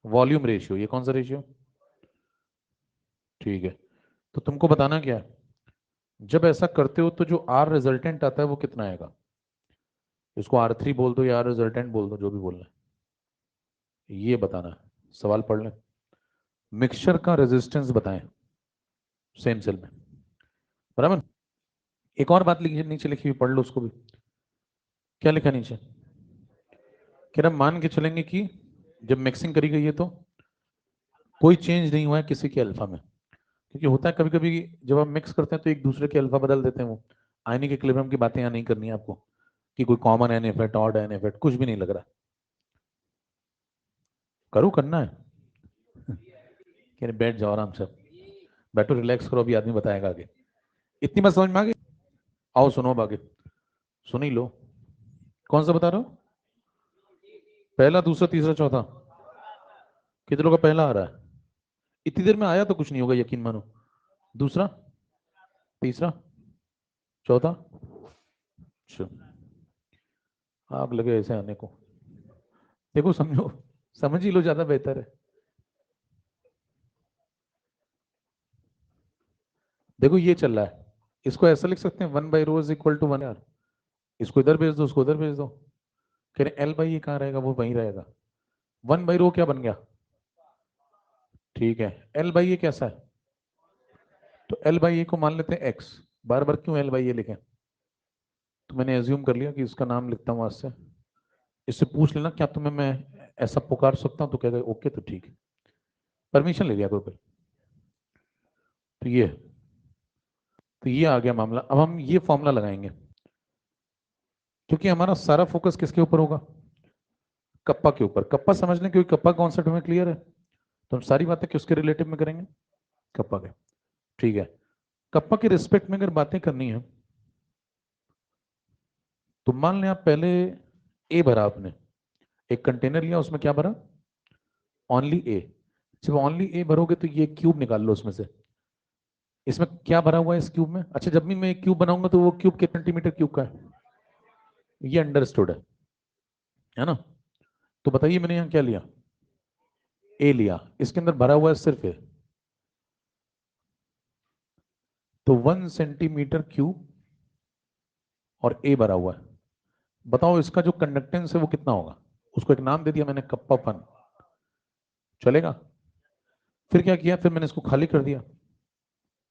वॉल्यूम रेशियो। ये कौन सा रेशियो, ठीक है। तो तुमको बताना क्या है, जब ऐसा करते हो तो जो आर रिजल्टेंट आता है वो कितना आएगा, इसको R3 बोल दो या आर रिजल्टेंट बोल दो, जो भी बोलना है ये बताना है। सवाल पढ़ लें, मिक्सचर का रेजिस्टेंस बताएं सेम सेल में, बराबर। एक और बात लिखी नीचे लिखी हुई, पढ़ लो उसको भी। क्या लिखा नीचे, कह रहा मान के चलेंगे कि जब मिक्सिंग करी गई है तो कोई चेंज नहीं हुआ है किसी के अल्फा में, क्योंकि होता है कभी कभी जब हम मिक्स करते हैं तो एक दूसरे के अल्फा बदल देते हैं। वो आयनिक इक्विलिब्रियम की बातें यहाँ नहीं करनी है आपको, कि कोई common an effect, odd an effect, कुछ भी नहीं लग रहा। करो, करना है, कह रहे बैठ जाओ आराम से, बैठो रिलैक्स करो, अभी आदमी बताएगा आगे। इतनी बात समझ में आ गई, आओ सुनो अब आगे, सुन ही लो। कौन सा बता रहे हो, पहला दूसरा तीसरा चौथा, कितनों का पहला आ रहा है, इतनी देर में आया तो कुछ नहीं होगा यकीन मानो। दूसरा, तीसरा, चौथा, अच्छा, आग लगे ऐसे आने को, देखो समझो, समझ ही लो, ज्यादा बेहतर है। देखो ये चल रहा है, इसको ऐसा लिख सकते हैं 1/ρ=1 यार, इसको इधर भेज दो, उसको उधर भेज दो, कह रहे L/A कहाँ रहेगा, वो वहीं रहेगा। 1/ρ क्या बन गया, ठीक है। L/A कैसा है, तो L/A को मान लेते हैं x, बार बार क्यों L/A लिखें, तो मैंने एज्यूम कर लिया कि इसका नाम लिखता हूँ आज से। इससे पूछ लेना क्या तुम्हें मैं ऐसा पुकार सकता हूँ, तो कहेगा ओके तो ठीक है, परमिशन ले लिया कोई कोई। तो ये आ गया मामला। अब हम ये फॉर्मूला लगाएंगे, क्योंकि हमारा सारा फोकस किसके ऊपर होगा, कप्पा के ऊपर। कप्पा समझ लें, क्योंकि कप्पा कॉन्सेप्ट हमें क्लियर है, तो हम सारी बातें किसके रिलेटिव में करेंगे, कप्पा के, ठीक है। कप्पा के रिस्पेक्ट में अगर बातें करनी है तो मान लें आप पहले ए भरा आपने, एक कंटेनर लिया, उसमें क्या भरा, ओनली ए। जब ओनली ए भरोगे तो ये क्यूब निकाल लो उसमें से, इसमें क्या भरा हुआ है इस क्यूब में। अच्छा, जब भी मैं एक क्यूब बनाऊंगा तो वो क्यूब कितने सेंटीमीटर क्यूब का है, ये अंडरस्टूड है ना। तो बताइए मैंने यहाँ क्या लिया, ए लिया, इसके अंदर भरा हुआ है सिर्फ ए, तो 1 सेंटीमीटर क्यूब और ए भरा हुआ है। बताओ इसका जो कंडक्टेंस है वो कितना होगा, उसको एक नाम दे दिया मैंने, कप्पापन, चलेगा। फिर क्या किया, फिर मैंने इसको खाली कर दिया,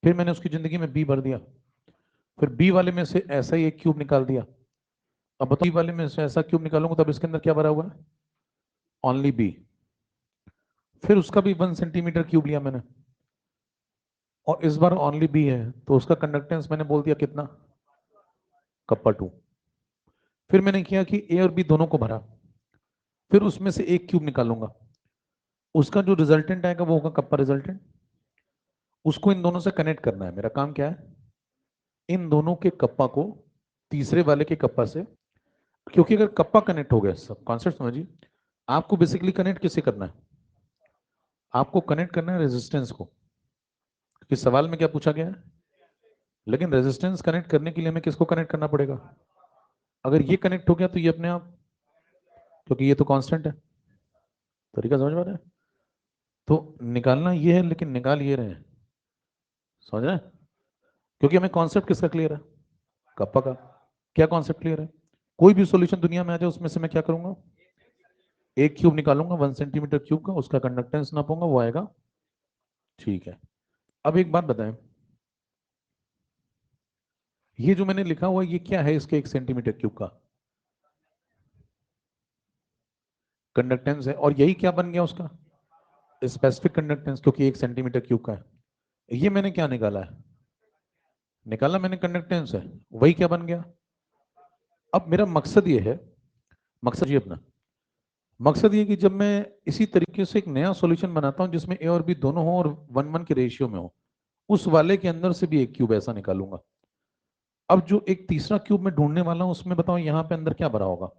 फिर मैंने उसकी जिंदगी में बी भर दिया, फिर बी वाले में से ऐसा ही एक क्यूब निकाल दिया। अब बताओ बी वाले में से ऐसा क्यूब निकालूंगा तब इसके अंदर क्या भरा हुआ है, ओनली बी। फिर उसका भी 1 सेंटीमीटर क्यूब लिया मैंने, और इस बार ओनली बी है, तो उसका कंडक्टेंस मैंने बोल दिया कितना, कप्पा 2। फिर मैंने किया कि ए और बी दोनों को भरा, फिर उसमें से एक क्यूब निकालूंगा, उसका जो रिजल्टेंट आएगा वो होगा कप्पा रिजल्टेंट। उसको इन दोनों से कनेक्ट करना है, मेरा काम क्या है, इन दोनों के कप्पा को तीसरे वाले के कप्पा से, क्योंकि अगर कप्पा कनेक्ट हो गया, सब कॉन्सेप्ट समझिए, आपको बेसिकली कनेक्ट किससे करना है, आपको कनेक्ट करना है रेजिस्टेंस को, क्योंकि सवाल में क्या पूछा गया है, लेकिन रेजिस्टेंस कनेक्ट करने के लिए हमें किसको कनेक्ट करना पड़ेगा, अगर ये कनेक्ट हो गया तो ये अपने आप, क्योंकि ये तो कांस्टेंट है। तरीका समझ में आ रहा है, तो निकालना ये है लेकिन निकाल ये रहे हैं, समझ रहे हैं, क्योंकि हमें कॉन्सेप्ट किसका क्लियर है, कप्पा का। क्या कॉन्सेप्ट क्लियर है, कोई भी सॉल्यूशन दुनिया में आ जाए उसमें से मैं क्या करूंगा, एक क्यूब निकालूंगा 1 सेंटीमीटर क्यूब का, उसका कंडक्टेंस नापूंगा, वो आएगा, ठीक है। अब एक बात बताएं, ये जो मैंने लिखा हुआ ये क्या है, इसके 1 सेंटीमीटर क्यूब का कंडक्टेंस है, और यही क्या बन गया उसका स्पेसिफिक कंडक्टेंस, क्योंकि 1 सेंटीमीटर क्यूब का है। ये मैंने क्या निकाला है, निकाला मैंने कंडक्टेंस है, वही क्या बन गया। अब मेरा मकसद ये है मकसद ये अपना मकसद ये कि जब मैं इसी तरीके से एक नया सॉल्यूशन बनाता हूं जिसमें ए और बी दोनों हो और 1:1 के रेशियो में हो, उस वाले के अंदर से भी एक क्यूब ऐसा निकालूंगा। अब जो एक तीसरा क्यूब मैं ढूंढने वाला हूं उसमें बताओ यहाँ पे अंदर क्या भरा होगा।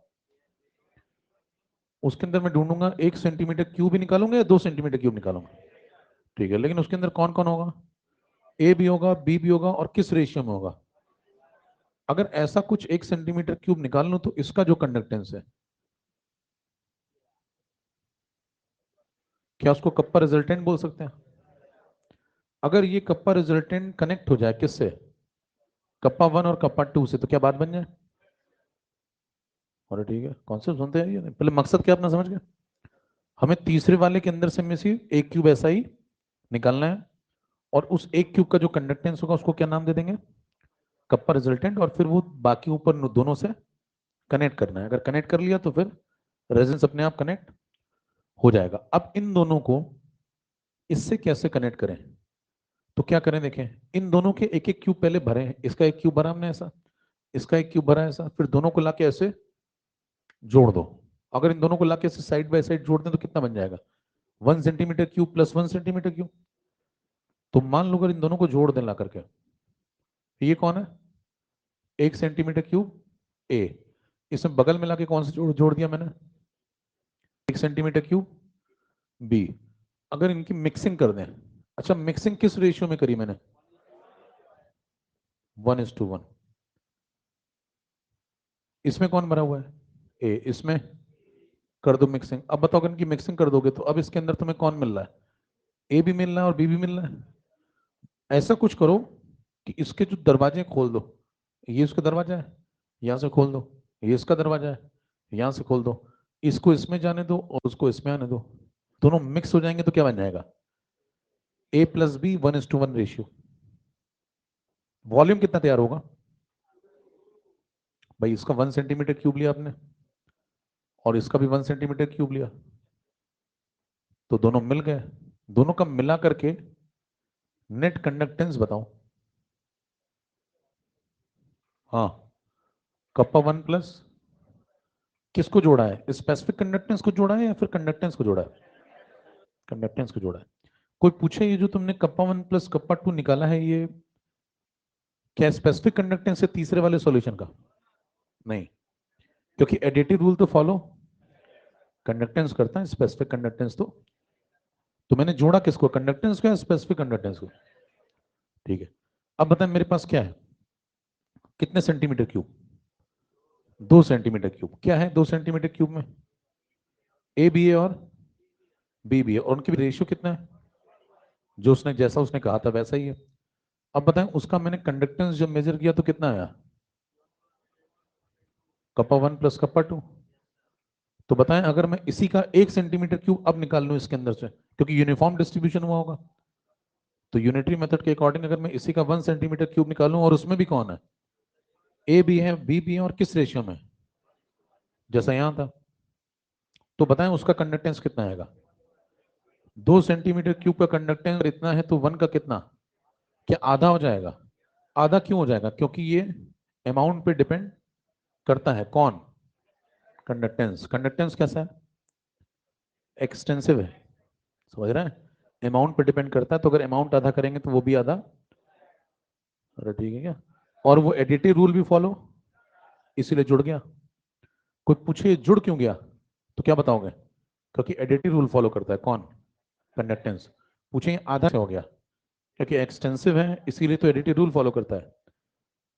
उसके अंदर मैं ढूंढूंगा 1 सेंटीमीटर क्यूब ही निकालूंगा या 2 सेंटीमीटर क्यूब निकालूंगा। ठीक है, लेकिन उसके अंदर कौन कौन होगा, ए भी होगा, बी भी होगा, और किस रेशियो में होगा। अगर ऐसा कुछ 1 सेंटीमीटर क्यूब निकाल लूं तो इसका जो कंडक्टेंस है, क्या उसको कप्पा रिजल्टेंट बोल सकते हैं। अगर ये कप्पा रिजल्टेंट कनेक्ट हो जाए किससे, कप्पा 1 और कप्पा 2 से, तो क्या बात बन जाए। अरे ठीक है, कॉन्सेप्ट सुनते हैं ये, पहले मकसद क्या अपना समझ गए। हमें तीसरे वाले के अंदर से में से एक क्यूब ऐसा ही निकालना है, और उस एक क्यूब का जो कंडक्टेंस होगा उसको क्या नाम दे देंगे, कप्पा रिजल्टेंट, और फिर वो बाकी ऊपर दोनों से कनेक्ट करना है। अगर कनेक्ट कर लिया तो फिर रेजोनेंस अपने आप कनेक्ट हो जाएगा। अब इन दोनों को इससे कैसे कनेक्ट करें, तो क्या करें देखें, इन दोनों के एक एक क्यूब पहले भरे हैं, इसका एक क्यूब भरा हमने ऐसा, इसका एक क्यूब भरा ऐसा, फिर दोनों को लाके ऐसे जोड़ दो। अगर इन दोनों को लाके ऐसे साइड बाय साइड जोड़ दें तो कितना बन जाएगा, 1 centimetre cube plus 1 centimetre cube. तो मान लो अगर इन दोनों को जोड़ दें ला करके, ये कौन है, 1 सेंटीमीटर क्यूब ए, इसमें बगल में लाके कौन सा जोड़ दिया मैंने, 1 सेंटीमीटर क्यूब बी। अगर इनकी मिक्सिंग कर दें, अच्छा मिक्सिंग किस रेशियो में करी मैंने, 1:1। इसमें कौन भरा हुआ है, ए, इसमें कर दो मिक्सिंग। अब बताओ अगर इनकी मिक्सिंग कर दोगे तो अब इसके अंदर तुम्हें कौन मिल रहा है, ए भी मिल रहा है और बी भी मिल रहा है। ऐसा कुछ करो कि इसके जो दरवाजे खोल दो, ये उसका दरवाजा है, यहां से खोल दो, ये इसका दरवाजा है, यहां से खोल दो, इसको इसमें जाने दो और उसको इसमें आने दो, दोनों मिक्स हो जाएंगे तो क्या बन जाएगा, A+B 1:1 रेशियो। वॉल्यूम कितना तैयार होगा, भाई इसका 1 सेंटीमीटर क्यूब लिया आपने और इसका भी 1 सेंटीमीटर क्यूब लिया, तो दोनों मिल गए। दोनों का मिला करके नेट कंडक्टेंस बताओ। हाँ, कप्पा 1 प्लस किसको जोड़ा है, स्पेसिफिक कंडक्टेंस को जोड़ा है या फिर कंडक्टेंस को जोड़ा है, कंडक्टेंस को जोड़ा है। कोई पूछे ये जो तुमने कप्पा 1 प्लस कप्पा 2 निकाला है, ये क्या स्पेसिफिक कंडक्टेंस है तीसरे वाले सॉल्यूशन का, नहीं, क्योंकि एडिटिव रूल तो फॉलो कंडक्टेंस करता है, स्पेसिफिक कंडक्टेंस तो मैंने जोड़ा किसको, कंडक्टेंस को या स्पेसिफिक कंडक्टेंस को। ठीक है, अब बताएं मेरे पास क्या है, कितने सेंटीमीटर क्यूब, 2 सेंटीमीटर क्यूब। क्या है 2 सेंटीमीटर क्यूब में, ए बी है और बी बी है, और उनकी रेशियो कितना है, जो उसने जैसा उसने कहा था वैसा ही है। अब बताएं उसका मैंने कंडक्टेंस जब मेजर किया तो कितना आया, कप्पा 1 प्लस कप्पा 2। तो बताएं अगर मैं इसी का 1 सेंटीमीटर क्यूब अब निकाल लूं इसके अंदर से, क्योंकि यूनिफॉर्म डिस्ट्रीब्यूशन हुआ होगा, तो यूनिटरी मेथड के अकॉर्डिंग अगर मैं इसी का 1 सेंटीमीटर क्यूब निकालूं और उसमें भी कौन है, ए भी है बी भी है, और किस रेशियो में, जैसा यहां था, तो बताएं उसका कंडक्टेंस कितना आएगा। 2 सेंटीमीटर क्यूब का कंडक्टेंस इतना है तो 1 का कितना, क्या आधा हो जाएगा। आधा क्यों हो जाएगा, क्योंकि ये अमाउंट पे डिपेंड करता है, कौन, कंडक्टेंस। कंडक्टेंस कैसा है, एक्सटेंसिव है, समझ रहे हैं, अमाउंट पे डिपेंड करता है, तो अगर अमाउंट आधा करेंगे तो वो भी आधा। अरे ठीक है क्या, और वो एडिटिव रूल भी फॉलो, इसीलिए जुड़ गया। कोई पूछे जुड़ क्यों गया, तो क्या बताओगे, क्योंकि एडिटिव रूल फॉलो करता है, कौन, कंडक्टेंस। पूछेंगे आधा से हो गया, क्योंकि एक्सटेंसिव है इसीलिए तो एडिटिव रूल फॉलो करता है,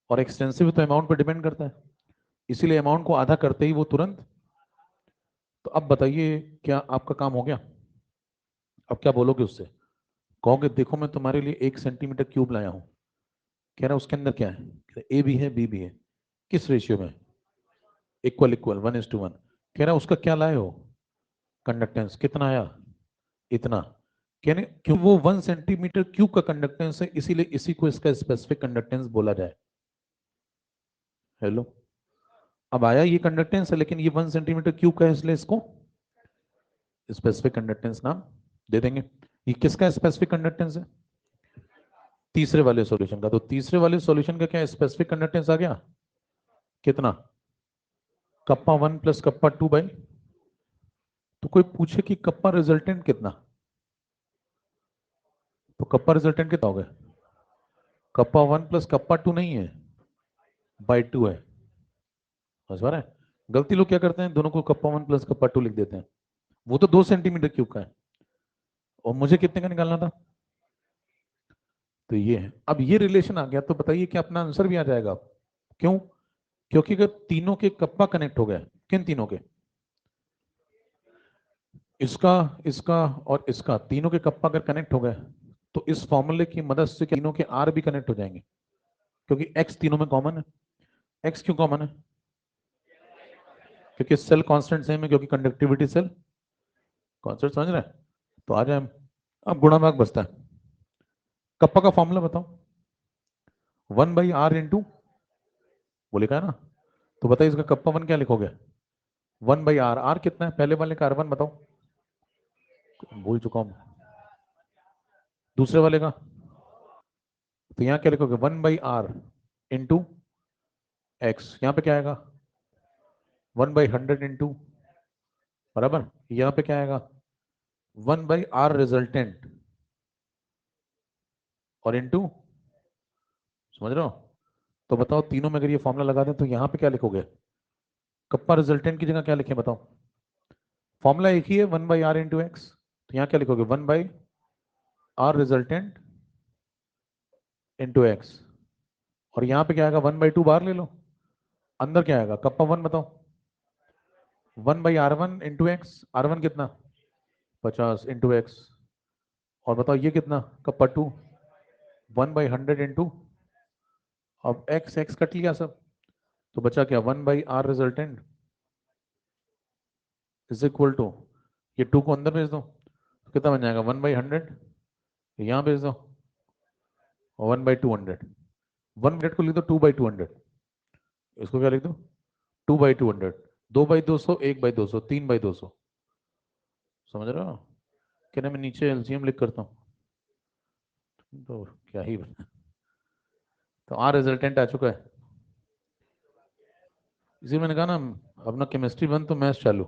और एक्सटेंसिव तो अमाउंट पर डिपेंड करता है, इसीलिए अमाउंट को आधा करते ही वो तुरंत। तो अब बताइए क्या आपका काम हो गया, अब क्या बोलोगे उससे, कहोगे देखो मैं तुम्हारे लिए 1 सेंटीमीटर क्यूब लाया हूं, कह रहा उसके अंदर क्या है, ए भी है बी भी है, किस रेशियो में, इक्वल इक्वल 1:1। कह रहा उसका क्या लाए हो, कंडक्टेंस कितना आया, इतना। कहने क्यों, वो 1 सेंटीमीटर क्यूब का कंडक्टेंस है इसीलिए इसी को इसका स्पेसिफिक कंडक्टेंस बोला जाए। हेलो, अब आया ये कंडक्टेंस है लेकिन ये 1 सेंटीमीटर क्यूब का है इसलिए इसको स्पेसिफिक कंडक्टेंस नाम दे देंगे। ये किसका स्पेसिफिक कंडक्टेंस है, तीसरे वाले सॉल्यूशन का। तो तीसरे वाले सॉल्यूशन का क्या स्पेसिफिक कंडक्टेंस आ गया, कितना, कप्पा 1 प्लस कप्पा 2 बाई, तो कोई पूछे कि कप्पा रिजल्टेंट कितना, तो कप्पा रिजल्टेंट कितना हो गया, कप्पा 1 प्लस कप्पा 2 नहीं है, बाई 2 है। समझ पा रहे हैं? गलती लोग क्या करते हैं, दोनों को कप्पा 1 प्लस कप्पा 2 लिख देते हैं। वो तो 2 सेंटीमीटर क्यूब का है, और मुझे कितने का निकालना था, तो ये है। अब ये रिलेशन आ गया तो बताइए कि अपना आंसर भी आ जाएगा। क्यों? क्योंकि अगर तीनों के कप्पा कनेक्ट हो गए, किन तीनों के, इसका, इसका और इसका, तीनों के कप्पा अगर कनेक्ट हो गए तो इस फॉर्मूले की मदद से तीनों के आर भी कनेक्ट हो जाएंगे, क्योंकि एक्स तीनों में कॉमन है। एक्स क्यों कॉमन है? क्योंकि सेल कांस्टेंट सेम है, क्योंकि कंडक्टिविटी सेल कांस्टेंट, समझ रहे हैं? तो आ जाए, अब गुणा भाग बचता है। कप्पा का फॉर्मूला बताओ, 1/r इंटू, वो लिखा है ना, तो बताइए इसका कप्पा 1 क्या लिखोगे, 1/r, आर कितना है पहले वाले का, R1 बताओ, भूल चुका हूं, दूसरे वाले का, तो यहां क्या लिखोगे, 1/r इंटू एक्स, यहां पे क्या आएगा 1/100 इंटू, बराबर, यहां पे क्या आएगा 1/r रिजल्टेंट और इंटू, समझ रहे हो? तो बताओ तीनों में अगर ये फॉर्मूला लगा दें तो यहां पे क्या लिखोगे, कप्पा रिजल्टेंट की जगह क्या लिखें बताओ, फॉर्मूला एक ही है 1/r इंटू एक्स, तो यहां क्या लिखोगे 1/r रिजल्टेंट इंटू एक्स, और यहां पे क्या आएगा 1/2 बाहर ले लो, अंदर क्या आएगा कप्पा 1 बताओ, 1/r1 इंटू एक्स, R1 कितना 50 इंटू एक्स, और बताओ ये कितना कप्पा 2, 1/100 इंटू, अब एक्स एक्स कट लिया सब, तो बचा क्या 1/r resultant is equal to, ये 2 को अंदर भेज दो तो कितना बन जाएगा 1/100, यहां भेज दो 1/200, 100 को लिख दो 2/200, इसको क्या लिख दो 2/200, 2/200, 1/200, 3/200, समझ रहे हो? क्या मैं नीचे एलसीएम लिख करता हूँ, तो क्या ही बना। तो आर रिजल्टेंट आ चुका है, इसी मैंने कहा ना, अपना केमिस्ट्री बंद तो मैथ्स चालू,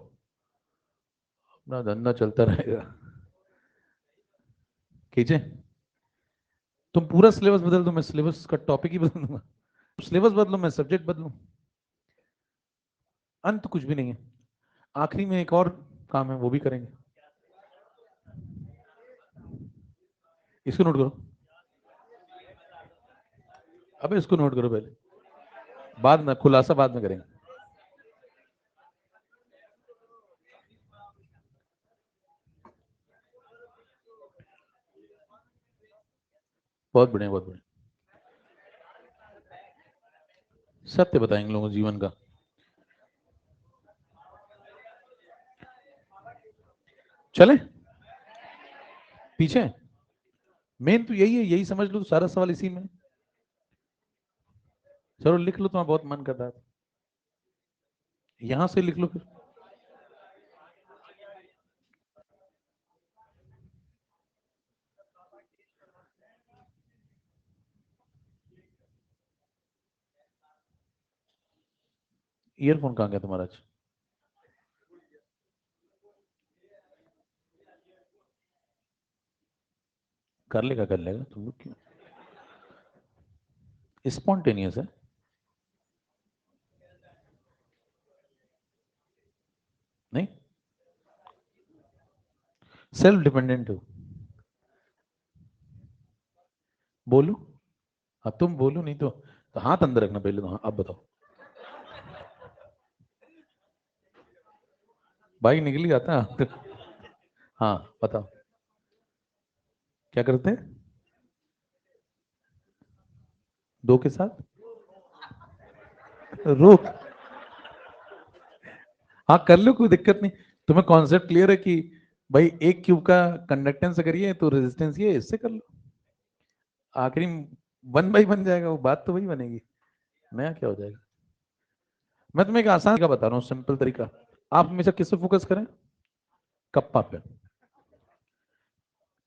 अपना धंधा चलता रहेगा। खींचे, तुम पूरा सिलेबस बदल दो, मैं सिलेबस का टॉपिक ही बदल दूंगा, सिलेबस बदलो मैं सब्जेक्ट बदलूं, अंत कुछ भी नहीं है। आखिरी में एक और काम है, वो भी करेंगे, इसको नोट करो, अबे इसको नोट करो पहले, बाद में खुलासा बाद में करेंगे। बहुत बढ़िया, बहुत बढ़िया, सत्य बताएंगे लोगों को जीवन का। चले पीछे, मेन तो यही है, यही समझ लो, सारा सवाल इसी में। चलो लिख लो, तुम्हारा बहुत मन कर रहा था, यहां से लिख लो फिर। ईयरफोन कहाँ गया तुम्हारा आज? कर लेगा, तुम लोग क्यों स्पॉन्टेनियस है, नहीं सेल्फ डिपेंडेंट हो, बोलो, हाँ तुम बोलो, नहीं तो हाथ अंदर रखना पहले, तो हाँ अब बताओ, भाई निकल ही जाता है। हाँ बताओ, क्या करते हैं दो के साथ, रोक, हाँ कर लो, कोई दिक्कत नहीं, तुम्हें कॉन्सेप्ट क्लियर है कि भाई एक क्यूब का कंडक्टेंस अगर ये है तो रेजिस्टेंस ये है, इससे कर लो, आखिरी 1/1 बन जाएगा, वो बात तो वही बनेगी, नया क्या हो जाएगा। मैं तुम्हें एक आसान तरीका बता रहा हूँ, सिंपल तरीका, आप हमेशा किस पे फोकस करें, कप्पा पे,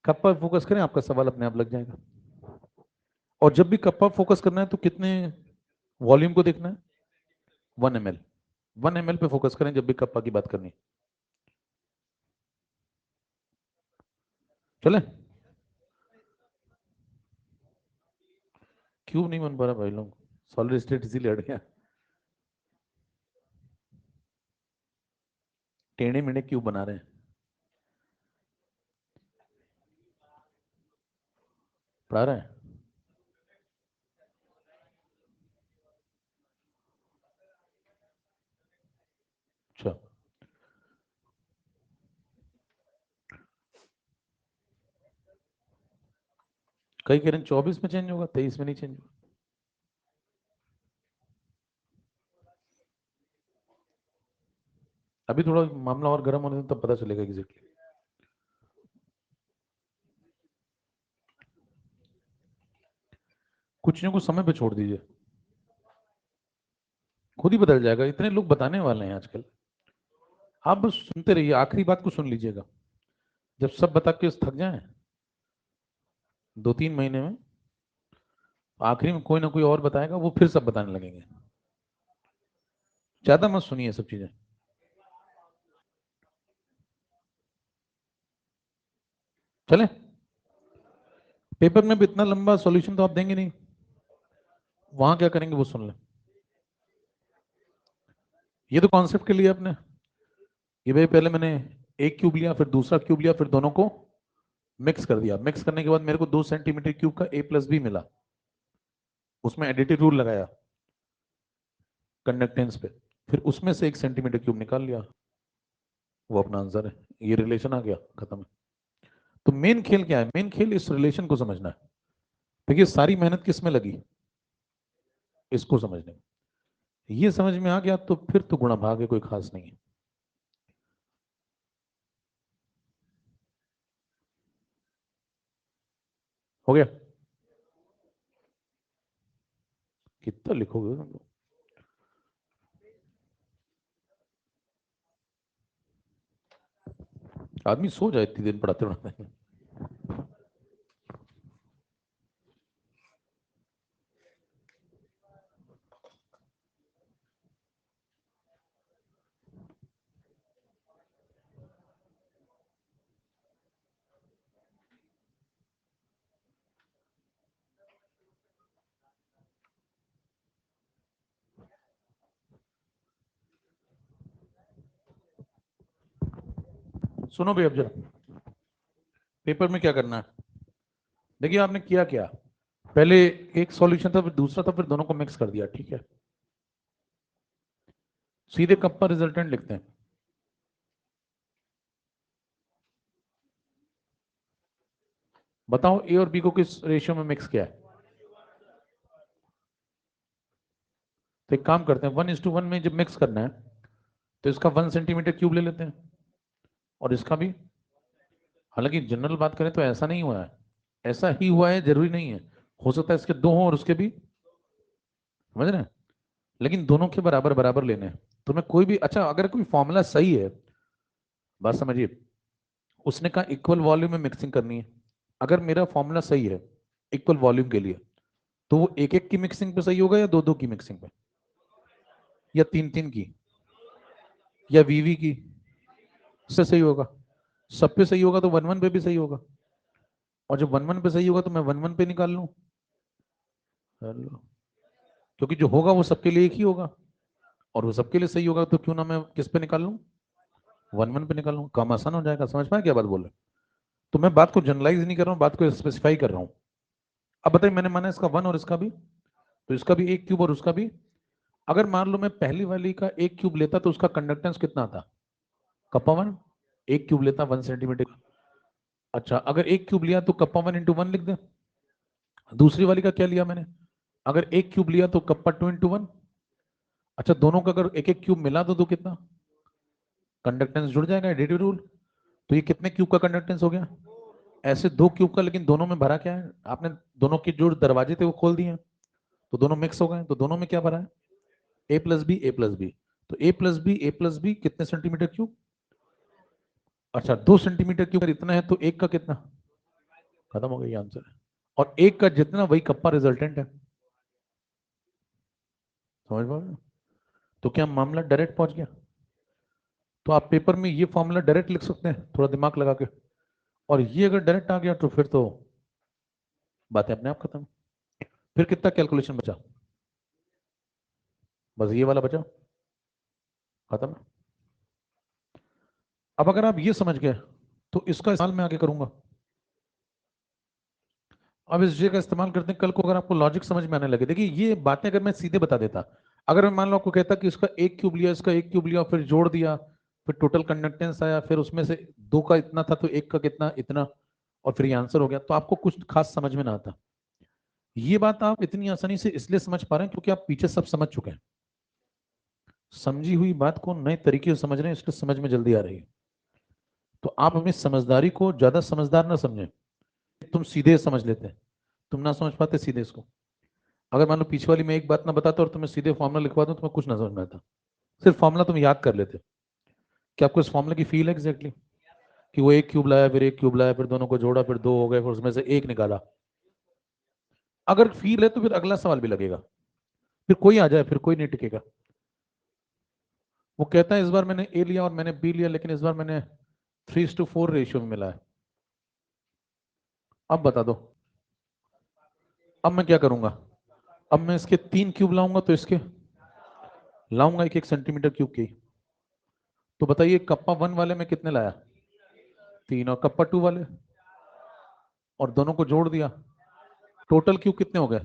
कप्पा पे फोकस करें, आपका सवाल अपने आप लग जाएगा। और जब भी कप्पा फोकस करना है तो कितने वॉल्यूम को देखना है, 1 ml, 1 ml पे फोकस करें जब भी कप्पा की बात करनी। चले, क्यूब नहीं बन पा रहा भाई लोग, सॉलिड स्टेट इसीलिए हट गया। टेढ़े मेढ़े क्यूब बना रहे हैं। पढ़ा रहे हैं। अच्छा, कई कह रहे हैं 24 में चेंज होगा, 23 में नहीं चेंज होगा। अभी थोड़ा मामला और गर्म होने दो, तब पता चलेगा एग्जैक्टली। कुछ चीजों को समय पे छोड़ दीजिए, खुद ही बदल जाएगा। इतने लोग बताने वाले हैं आजकल, आप बस सुनते रहिए, आखिरी बात को सुन लीजिएगा। जब सब बता के थक जाए 2-3 महीने में, आखिरी में कोई ना कोई और बताएगा, वो फिर सब बताने लगेंगे। ज्यादा मत सुनिए सब चीजें। चले, पेपर में भी इतना लंबा सॉल्यूशन तो आप देंगे नहीं, वहां क्या करेंगे वो सुन लें। ये तो कॉन्सेप्ट के लिए आपने, ये भाई पहले मैंने एक क्यूब लिया, फिर दूसरा क्यूब लिया, फिर दोनों को मिक्स कर दिया। मिक्स करने के बाद मेरे को 2 सेंटीमीटर क्यूब का A+ भी मिला, उसमें एडिटिव रूल लगाया कंडक्टेंस पे, फिर उसमें से 1 सेंटीमीटर क्यूब निकाल लिया, वो अपना आंसर है। ये रिलेशन आ गया, खत्म है। तो मेन खेल क्या है? मेन खेल इस रिलेशन को समझना है। देखिए सारी मेहनत किस में लगी, इसको समझने में। ये समझ में आ गया तो फिर तो गुणा भाग है, कोई खास नहीं है। हो गया? कितना लिखोगे तुम लोग? आदमी सो जाए इतनी देर पढ़ाते पढ़ाते। सुनो भाई, अब जरा पेपर में क्या करना है। देखिए आपने किया क्या, पहले एक सॉल्यूशन था, फिर दूसरा था, फिर दोनों को मिक्स कर दिया, ठीक है। सीधे कप पर रिजल्टेंट लिखते हैं। बताओ ए और बी को किस रेशियो में मिक्स किया है। तो एक काम करते हैं, 1:1 में जब मिक्स करना है तो इसका 1 सेंटीमीटर क्यूब ले लेते हैं, और इसका भी। हालांकि जनरल बात करें तो ऐसा नहीं हुआ है, ऐसा ही हुआ है, जरूरी नहीं है। हो सकता है इसके दो हों और उसके भी, समझ रहे हैं। लेकिन दोनों के बराबर बराबर लेने हैं। तो मैं कोई भी, अच्छा अगर कोई फॉर्मूला सही है, बात समझिए, उसने कहा इक्वल वॉल्यूम में मिक्सिंग करनी है। अगर मेरा फॉर्मूला सही है इक्वल वॉल्यूम के लिए, तो वो एक एक की मिक्सिंग पे सही होगा या दो दो की मिक्सिंग पे, या तीन तीन की, या वीवी की से सही होगा। सब पे सही होगा तो 1:1 पे भी सही होगा, और जब 1:1 पे सही होगा तो मैं 1:1 पे निकाल लूं। हेलो, क्योंकि जो होगा वो सबके लिए एक ही होगा, और वो सबके लिए सही होगा, तो क्यों ना मैं किस पे निकाल लूं, 1:1 पे निकाल लूं। काम आसान हो जाएगा। समझ पाए क्या बात बोल रहे हैं? तो मैं बात को जनरलाइज नहीं कर रहा हूँ, बात को स्पेसिफाई कर रहा हूँ। अब बताइए, मैंने माना इसका 1 और इसका भी, तो इसका भी एक क्यूब और उसका भी। अगर मान लो मैं पहली वाली का एक क्यूब लेता तो उसका कंडक्टेंस कितना आता, कप्पा 1। एक क्यूब लेता 1 सेंटीमीटर। अच्छा, अगर एक क्यूब लिया तो कप्पा 1 × 1 लिख दे। दूसरी वाली का क्या लिया मैंने, अगर एक क्यूब लिया तो कप्पा 2 × 1। अच्छा, दोनों का अगर एक एक क्यूब मिला तो कितना कंडक्टेंस जुड़ जाएगा, एडिटिव रूल। तो ये कितने क्यूब का कंडक्टेंस हो गया, ऐसे दो क्यूब का। लेकिन दोनों में भरा क्या है, आपने दोनों के जो दरवाजे थे वो खोल दिए, तो दोनों मिक्स हो गए। तो दोनों में क्या भरा है, A+B, A+B। तो A+B कितने सेंटीमीटर क्यूब। अच्छा, 2 सेंटीमीटर क्यूब अगर इतना है तो एक का कितना, खत्म हो गया, ये आंसर है। और एक का जितना वही कप्पा रिजल्टेंट है। समझ पा रहे हो? तो क्या मामला डायरेक्ट पहुंच गया? तो आप पेपर में ये फॉर्मूला डायरेक्ट लिख सकते हैं थोड़ा दिमाग लगा के, और ये अगर डायरेक्ट आ गया तो फिर तो बातें अपने आप खत्म। फिर कितना कैलकुलेशन बचा? बस ये वाला बचा, खत्म। अब अगर आप ये समझ गए तो इसका इस्तेमाल मैं आगे करूंगा। अब इस जे का इस्तेमाल करते हैं, कल को अगर आपको लॉजिक समझ में आने लगे, देखिए ये बातें अगर मैं सीधे बता देता, अगर मैं मान लो आपको कहता कि इसका एक क्यूब लिया, इसका एक क्यूब लिया, फिर जोड़ दिया, फिर टोटल कंडक्टेंस आया, फिर उसमें से दो का इतना था तो एक का कितना इतना, और फिर ये आंसर हो गया, तो आपको कुछ खास समझ में ना आता। ये बात आप इतनी आसानी से इसलिए समझ पा रहे हैं क्योंकि आप पीछे सब समझ चुके हैं। समझी हुई बात को नए तरीके से समझ रहे हैं, इसलिए समझ में जल्दी आ रही है। तो आप अपनी समझदारी को ज्यादा समझदार ना समझें। तुम सीधे समझ लेते, तुम ना समझ पाते सीधे इसको। अगर मान लो पीछे वाली मैं एक बात ना बताता और तुम्हें सीधे फॉर्मूला लिखवा दूं, तुम्हें कुछ ना समझ में आता, सिर्फ फॉर्मूला तुम याद कर लेते। क्या आपको इस फॉर्मूले की फील है एग्जैक्टली कि वो एक क्यूब लाया, फिर एक क्यूब लाया, फिर दोनों को जोड़ा, फिर दो हो गए, फिर उसमें से एक निकाला? अगर फील है तो फिर अगला सवाल भी लगेगा, फिर कोई आ जाए, फिर कोई नहीं टिकेगा। वो कहता है इस बार मैंने ए लिया और मैंने बी लिया, लेकिन इस बार मैंने 3:4 रेशियो में मिला है। अब बता दो, अब मैं क्या करूंगा? अब मैं इसके 3 क्यूब लाऊंगा तो इसके लाऊंगा 1-1 सेंटीमीटर क्यूब की। तो बताइए कप्पा 1 वाले में कितने लाया? 3, और कप्पा 2 वाले, और दोनों को जोड़ दिया, टोटल क्यूब कितने हो गए?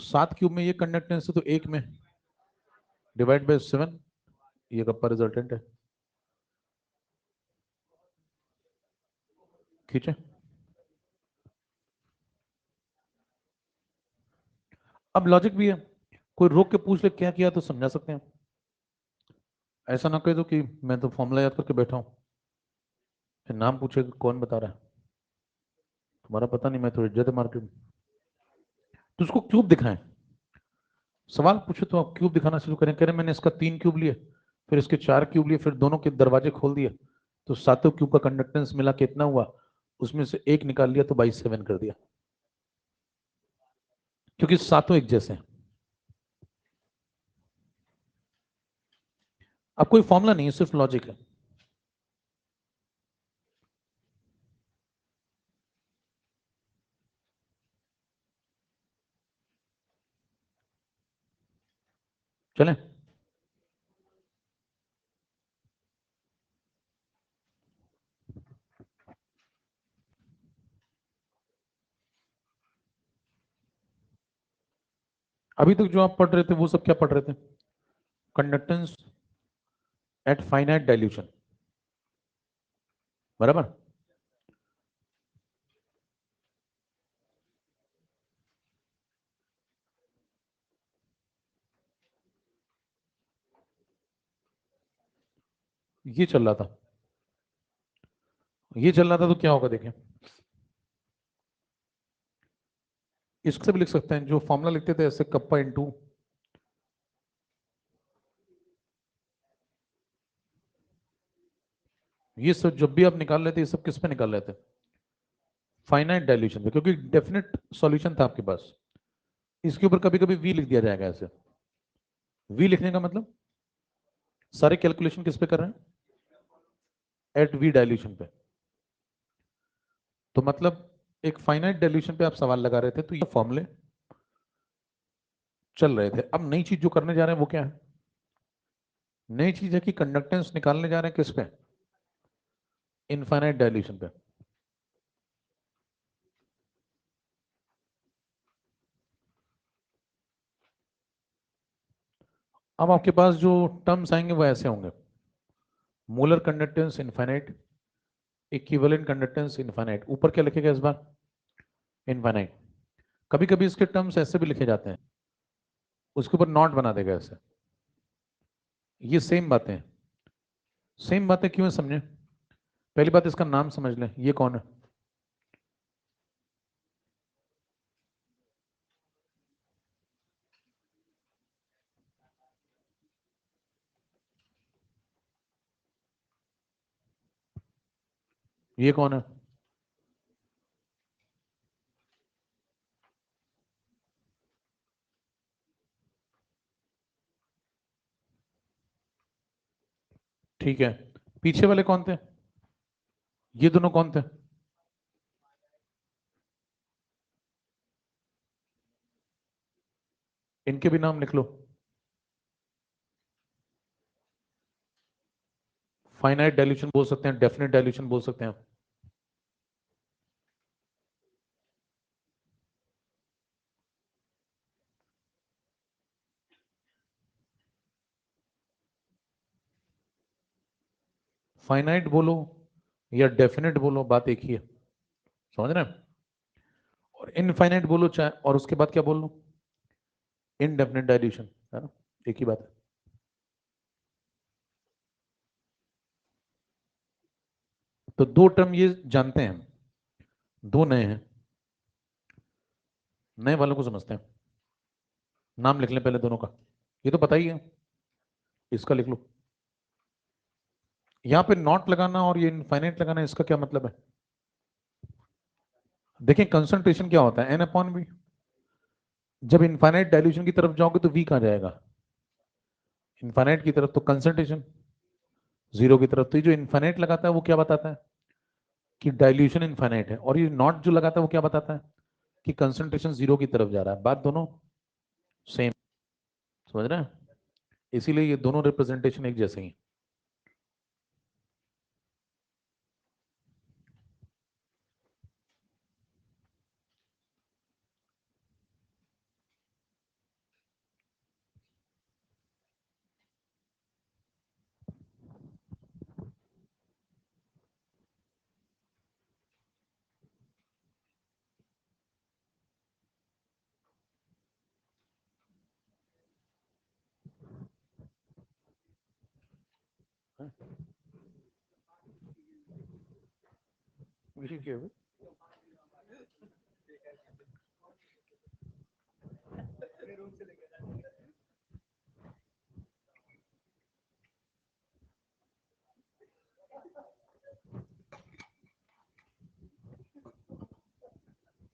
7 क्यूब में ये कंडक्टेंस है तो एक में डिवाइड बाय 7, ये कप्पा रिजल्टेंट है। खींचे। अब लॉजिक भी है, कोई रोक के पूछ ले क्या किया तो समझा सकते हैं। ऐसा ना कह दो कि मैं तो फॉर्मूला याद करके बैठा हूं, फिर नाम पूछे कौन बता रहा है, तुम्हारा पता नहीं, मैं तो इज्जत है मार्केट में। तो उसको क्यूब दिखाएं, सवाल पूछे तो आप क्यूब दिखाना शुरू करें, करें मैंने इसका 3 क्यूब लिए, फिर इसके 4 क्यूब लिए, फिर दोनों के दरवाजे खोल दिए, तो सातों क्यूब का कंडक्टेंस मिला कितना हुआ, उसमें से एक निकाल लिया तो बाई 7 कर दिया, क्योंकि सातों एक जैसे हैं। अब कोई फॉर्मूला नहीं है, सिर्फ लॉजिक है। चलें? अभी तक जो आप पढ़ रहे थे वो सब क्या पढ़ रहे थे? कंडक्टेंस एट फाइनाइट डाइल्यूशन, बराबर। ये चल रहा था, ये चल रहा था, तो क्या होगा देखें। इससे भी लिख सकते हैं, जो फॉर्मूला लिखते थे ऐसे, कप्पा इनटू, ये सब जब भी आप निकाल लेते, ये सब किस पे निकाल लेते? फाइनाइट डाइल्यूशन पे, क्योंकि डेफिनेट सॉल्यूशन था आपके पास। इसके ऊपर कभी कभी वी लिख दिया जाएगा ऐसे। वी लिखने का मतलब सारे कैलकुलेशन किस पे कर रहे हैं? एट वी डाइल्यूशन पे। तो मतलब एक फाइनाइट डाइल्यूशन पे आप सवाल लगा रहे थे, तो ये फॉर्मूले चल रहे थे। अब नई चीज जो करने जा रहे हैं वो क्या है? नई चीज है कि कंडक्टेंस निकालने जा रहे हैं किस पे? इनफाइनाइट डाइल्यूशन पे। अब आपके पास जो टर्म्स आएंगे वो ऐसे होंगे: molar conductance infinite, equivalent conductance infinite, ऊपर क्या लिखेगा इस बार? इनफाइनाइट। कभी कभी इसके टर्म्स ऐसे भी लिखे जाते हैं, उसके ऊपर नॉट बना देगा ऐसे। ये सेम बातें हैं। सेम बातें क्यों है समझे? पहली बात, इसका नाम समझ लें, ये कौन है? ये कौन है? ठीक है, पीछे वाले कौन थे? ये दोनों कौन थे? इनके भी नाम लिख लो। फाइनाइट डाइल्यूशन बोल सकते हैं, डेफिनेट डाइल्यूशन बोल सकते हैं। फाइनाइट बोलो या डेफिनेट बोलो, बात एक ही है, समझ रहे हैं? और इनफाइनाइट बोलो चाहे, और उसके बाद क्या बोल लो? इनडेफिनेट डाइल्यूशन, है ना, एक ही बात है। तो दो टर्म ये जानते हैं, दो नए हैं, नए वालों को समझते हैं। नाम लिख लें पहले दोनों का, ये तो पता ही है, इसका लिख लो। यहां पे नॉट लगाना और ये इनफाइनाइट लगाना, इसका क्या मतलब है? देखिए कंसंट्रेशन क्या होता है, एन अपॉन वी। जब इनफाइनाइट डाइल्यूशन की तरफ जाओगे तो वी कहां जाएगा? इनफाइनाइट की तरफ, तो कंसंट्रेशन जीरो की तरफ। तो ये जो इनफाइनाइट लगाता है वो क्या बताता है? कि डाइल्यूशन इनफाइनाइट है। और ये नॉट जो लगाता है वो क्या बताता है? कि कंसंट्रेशन जीरो की तरफ जा रहा है। बात दोनों सेम, समझ रहे हैं? इसीलिए ये दोनों रिप्रेजेंटेशन एक जैसे ही।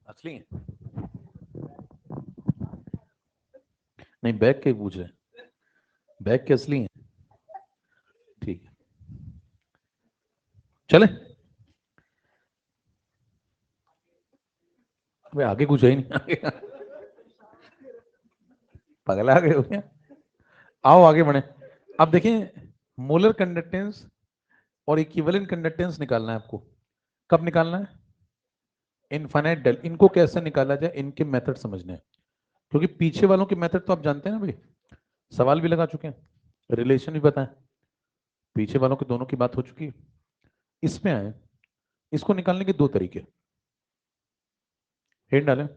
असली है? नहीं, बैग के पूछ रहे हैं, बैग के असली है। ठीक है, चले। अबे आगे कुछ है ही नहीं, आगे पगला गए हो क्या? आओ आगे बढ़े। अब देखिए, मोलर कंडक्टेंस और इक्विवेलेंट कंडक्टेंस निकालना है आपको। कब निकालना है? इनफाइनाइट डेल। इनको कैसे निकाला जाए, इनके मेथड समझने हैं। क्योंकि पीछे वालों के मेथड तो आप जानते हैं ना भाई, सवाल भी लगा चुके हैं, रिलेशन भी पता है, पीछे वालों के दोनों की बात हो चुकी है। इसमें आए, इसको निकालने के दो तरीके, हेड डालें।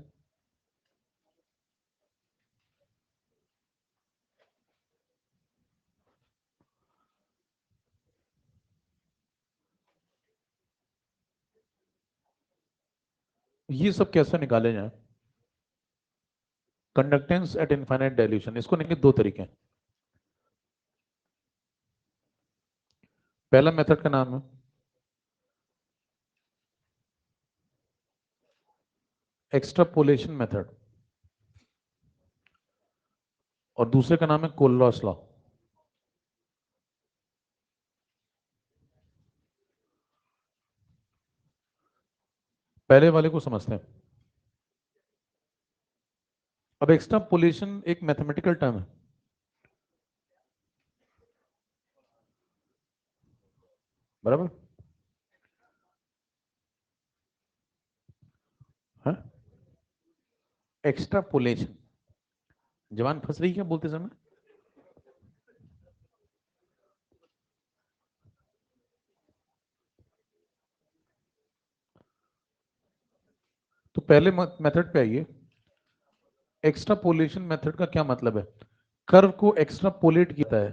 ये सब कैसे निकाले जाए? कंडक्टेंस एट इनफाइनाइट डाइल्यूशन, इसको निकालने के दो तरीके हैं। पहला मेथड का नाम है एक्सट्रापोलेशन मेथड, और दूसरे का नाम है कोलरॉस लॉ। पहले वाले को समझते हैं। अब एक्सट्रापोलेशन एक मैथमेटिकल टर्म है, बराबर है? एक्सट्रापोलेशन, जवान फंस रही है क्या बोलते समय? तो पहले मेथड पे आइए। एक्सट्रापोलेशन मेथड का क्या मतलब है? कर्व को एक्स्ट्रापोलेट किया है।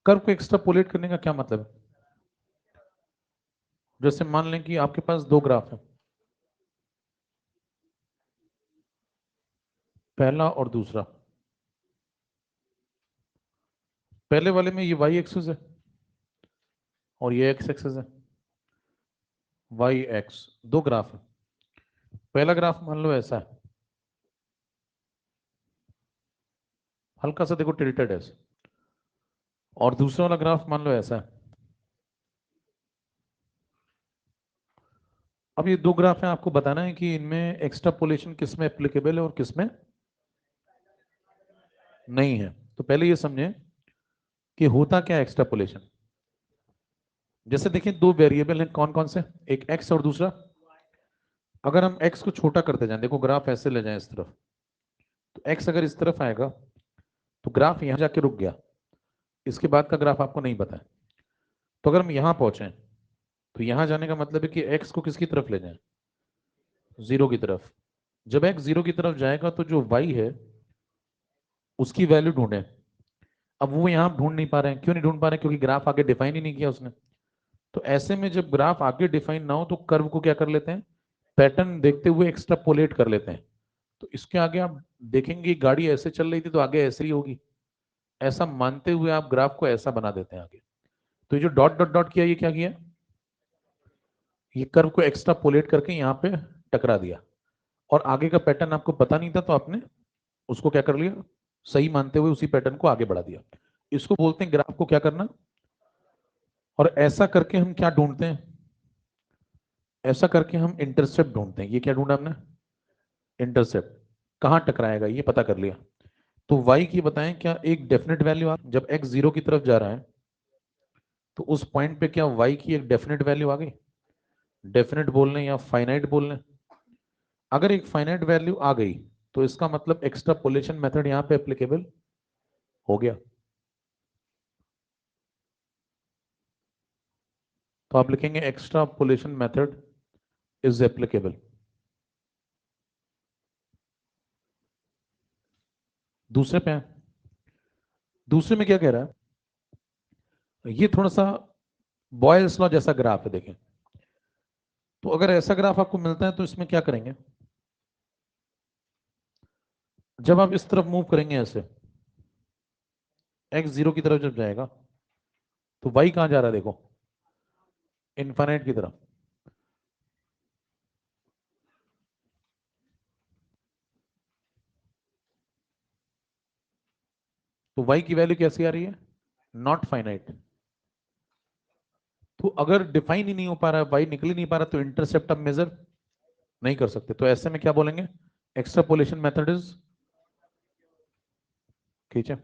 कर्व को एक्स्ट्रापोलेट करने का क्या मतलब है? जैसे मान लें कि आपके पास दो ग्राफ है, पहला और दूसरा। पहले वाले में ये वाई एक्सिस है और ये एक्स एक्सिस है, वाई एक्स, दो ग्राफ है। पहला ग्राफ मान लो ऐसा है, हल्का सा देखो टिल्टेड है, और दूसरा वाला ग्राफ मान लो ऐसा है। अब ये दो ग्राफ है, आपको बताना है कि इनमें एक्सट्रापोलेशन किस में एप्लीकेबल है और किस में नहीं है। तो पहले ये समझें कि होता क्या है एक्सट्रापोलेशन। जैसे देखिए दो वेरिएबल हैं, कौन कौन से, एक एक्स और दूसरा। अगर हम एक्स को छोटा करते जाएं, देखो ग्राफ ऐसे ले जाएं इस तरफ, तो एक्स अगर इस तरफ आएगा तो ग्राफ यहां जाके रुक गया, इसके बाद का ग्राफ आपको नहीं पता है। तो अगर हम यहां पहुंचे तो यहां जाने का मतलब है कि एक्स को किसकी तरफ ले जाएं, जीरो की तरफ। जब एक्स जीरो की तरफ जाएगा तो जो वाई है उसकी वैल्यू ढूंढें। अब वो यहां ढूंढ नहीं पा रहे हैं, क्यों नहीं ढूंढ पा रहे हैं, क्योंकि ग्राफ आगे डिफाइन ही नहीं किया उसने। तो ऐसे में जब ग्राफ आगे डिफाइन ना हो तो कर्व को क्या कर लेते हैं, पैटर्न देखते हुए एक्स्ट्रापोलेट कर लेते हैं। तो इसके आगे आप देखेंगे गाड़ी ऐसे चल रही थी तो आगे ऐसे ही होगी, ऐसा मानते हुए आप ग्राफ को ऐसा बना देते हैं आगे। तो ये जो डॉट डॉट डॉट किया, ये क्या किया, ये कर्व को एक्स्ट्रापोलेट करके यहाँ पे टकरा दिया। और आगे का पैटर्न आपको पता नहीं था तो आपने उसको क्या कर लिया, सही मानते हुए उसी पैटर्न को आगे बढ़ा दिया। इसको बोलते हैं ग्राफ को क्या करना। और ऐसा करके हम क्या ढूंढते हैं, ऐसा करके हम इंटरसेप्ट ढूंढते हैं। ये क्या ढूंढा हमने, इंटरसेप्ट, कहाँ टकराएगा ये पता कर लिया। तो y की बताएं क्या एक डेफिनेट वैल्यू आ, जब x जीरो की तरफ जा रहा है तो उस पॉइंट पे क्या y की एक डेफिनेट वैल्यू आ गई, डेफिनेट बोल लें या फाइनाइट बोल लें। अगर एक फाइनाइट वैल्यू आ गई तो इसका मतलब एक्स्ट्रापोलेशन मेथड यहां पे एप्लीकेबल हो गया। तो आप लिखेंगे एक्स्ट्रापोलेशन मेथड इज एप्लीकेबल। दूसरे पे हैं। दूसरे में क्या कह रहा है, ये थोड़ा सा बॉयल्स लॉ जैसा ग्राफ है देखें। तो अगर ऐसा ग्राफ आपको मिलता है तो इसमें क्या करेंगे, जब आप इस तरफ मूव करेंगे ऐसे, एक्स जीरो की तरफ जब जाएगा तो वाई कहां जा रहा है देखो, इनफाइनाइट की तरफ। तो वाई की वैल्यू कैसी आ रही है, नॉट फाइनाइट। तो अगर डिफाइन ही नहीं हो पा रहा है, वाई निकल ही नहीं पा रहा, तो इंटरसेप्ट आप मेजर नहीं कर सकते। तो ऐसे में क्या बोलेंगे, एक्स्ट्रापोलेशन मेथड इज, ठीक है।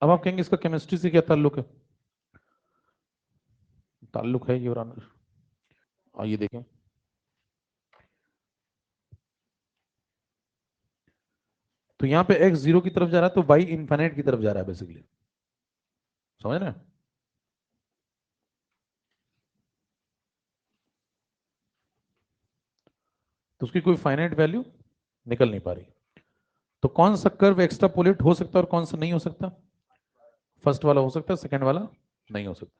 अब आप कहेंगे इसका केमिस्ट्री से क्या ताल्लुक है, ताल्लुक है योर ऑनर। आइए देखें। तो यहाँ पे एक्स जीरो की तरफ जा रहा है तो वाई इनफाइनाइट की तरफ जा रहा है बेसिकली, समझ रहे हैं। तो उसकी कोई फाइनाइट वैल्यू निकल नहीं पा रही। तो कौन सा कर्व एक्स्ट्रापोलेट हो सकता है और कौन सा नहीं हो सकता, फर्स्ट वाला हो सकता है, सेकंड वाला नहीं हो सकता।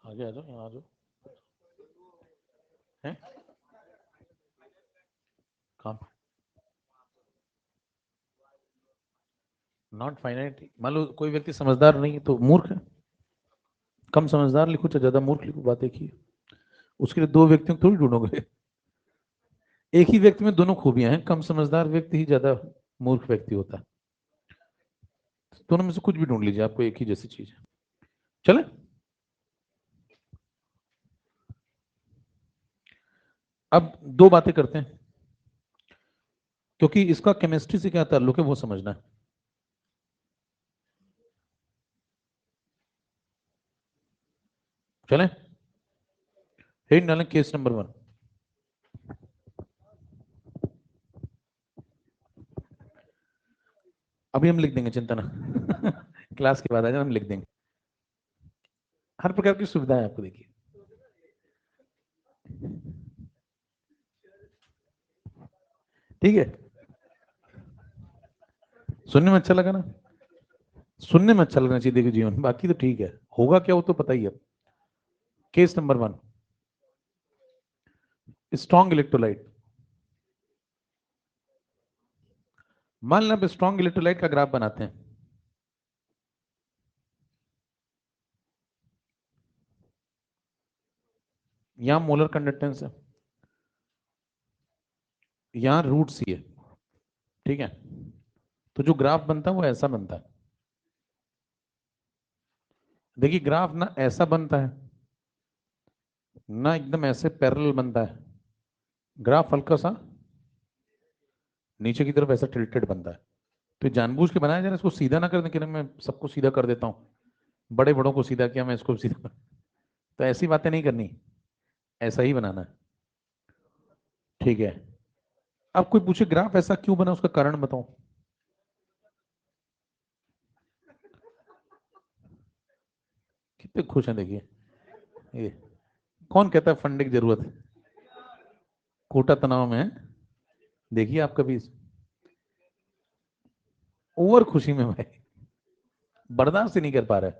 आगे आ जाओ, यहाँ आ जाओ। हैं काम, नॉट फाइनाइट। मान लो कोई व्यक्ति समझदार नहीं है तो मूर्ख है, कम समझदार लिखो चाहे ज्यादा मूर्ख लिखो, बात एक ही है। उसके लिए दो व्यक्तियों को थोड़ी ढूंढोगे, एक ही व्यक्ति में दोनों खूबियां हैं, कम समझदार व्यक्ति ही ज्यादा मूर्ख व्यक्ति होता है। दोनों में से कुछ भी ढूंढ लीजिए, आपको एक ही जैसी चीज है। चले, अब दो बातें करते हैं, क्योंकि इसका केमिस्ट्री से क्या ताल्लुक है वो समझना है। चलें, हेड डालें केस नंबर 1। अभी हम लिख देंगे, चिंता ना क्लास के बाद आ जाए, हम लिख देंगे। हर प्रकार की सुविधा है आपको, देखिए। ठीक है, सुनने में अच्छा लगा ना, सुनने में अच्छा लगना चाहिए देखिए जीवन, बाकी तो ठीक है, होगा क्या वो तो पता ही है। Case number 1, strong electrolyte. मान लें आप स्ट्रॉन्ग इलेक्ट्रोलाइट का ग्राफ बनाते हैं। यहां मोलर कंडक्टेंस है, यहां रूट सी है, ठीक है। तो जो ग्राफ बनता है वो ऐसा बनता है। देखिए ग्राफ ना ऐसा बनता है ना एकदम ऐसे पैरेलल बनता है, ग्राफ हल्का सा नीचे की तरफ ऐसा टिल्टेड बनता है। तो ये जानबूझ के बनाया जा रहा है, इसको सीधा ना करने के लिए मैं सबको सीधा कर देता हूँ, बड़े बड़ों को सीधा किया, मैं इसको सीधा तो ऐसी बातें नहीं करनी, ऐसा ही बनाना है, ठीक है। अब कोई पूछे ग्राफ ऐसा क्यों बना, उसका कारण बताओ। कितने खुश हैं देखिए, ये कौन कहता है फंडिंग की जरूरत है, कोटा तनाव में है? देखिए आप कभी ओवर खुशी में भाई बर्दाश्त ही नहीं कर पा रहे।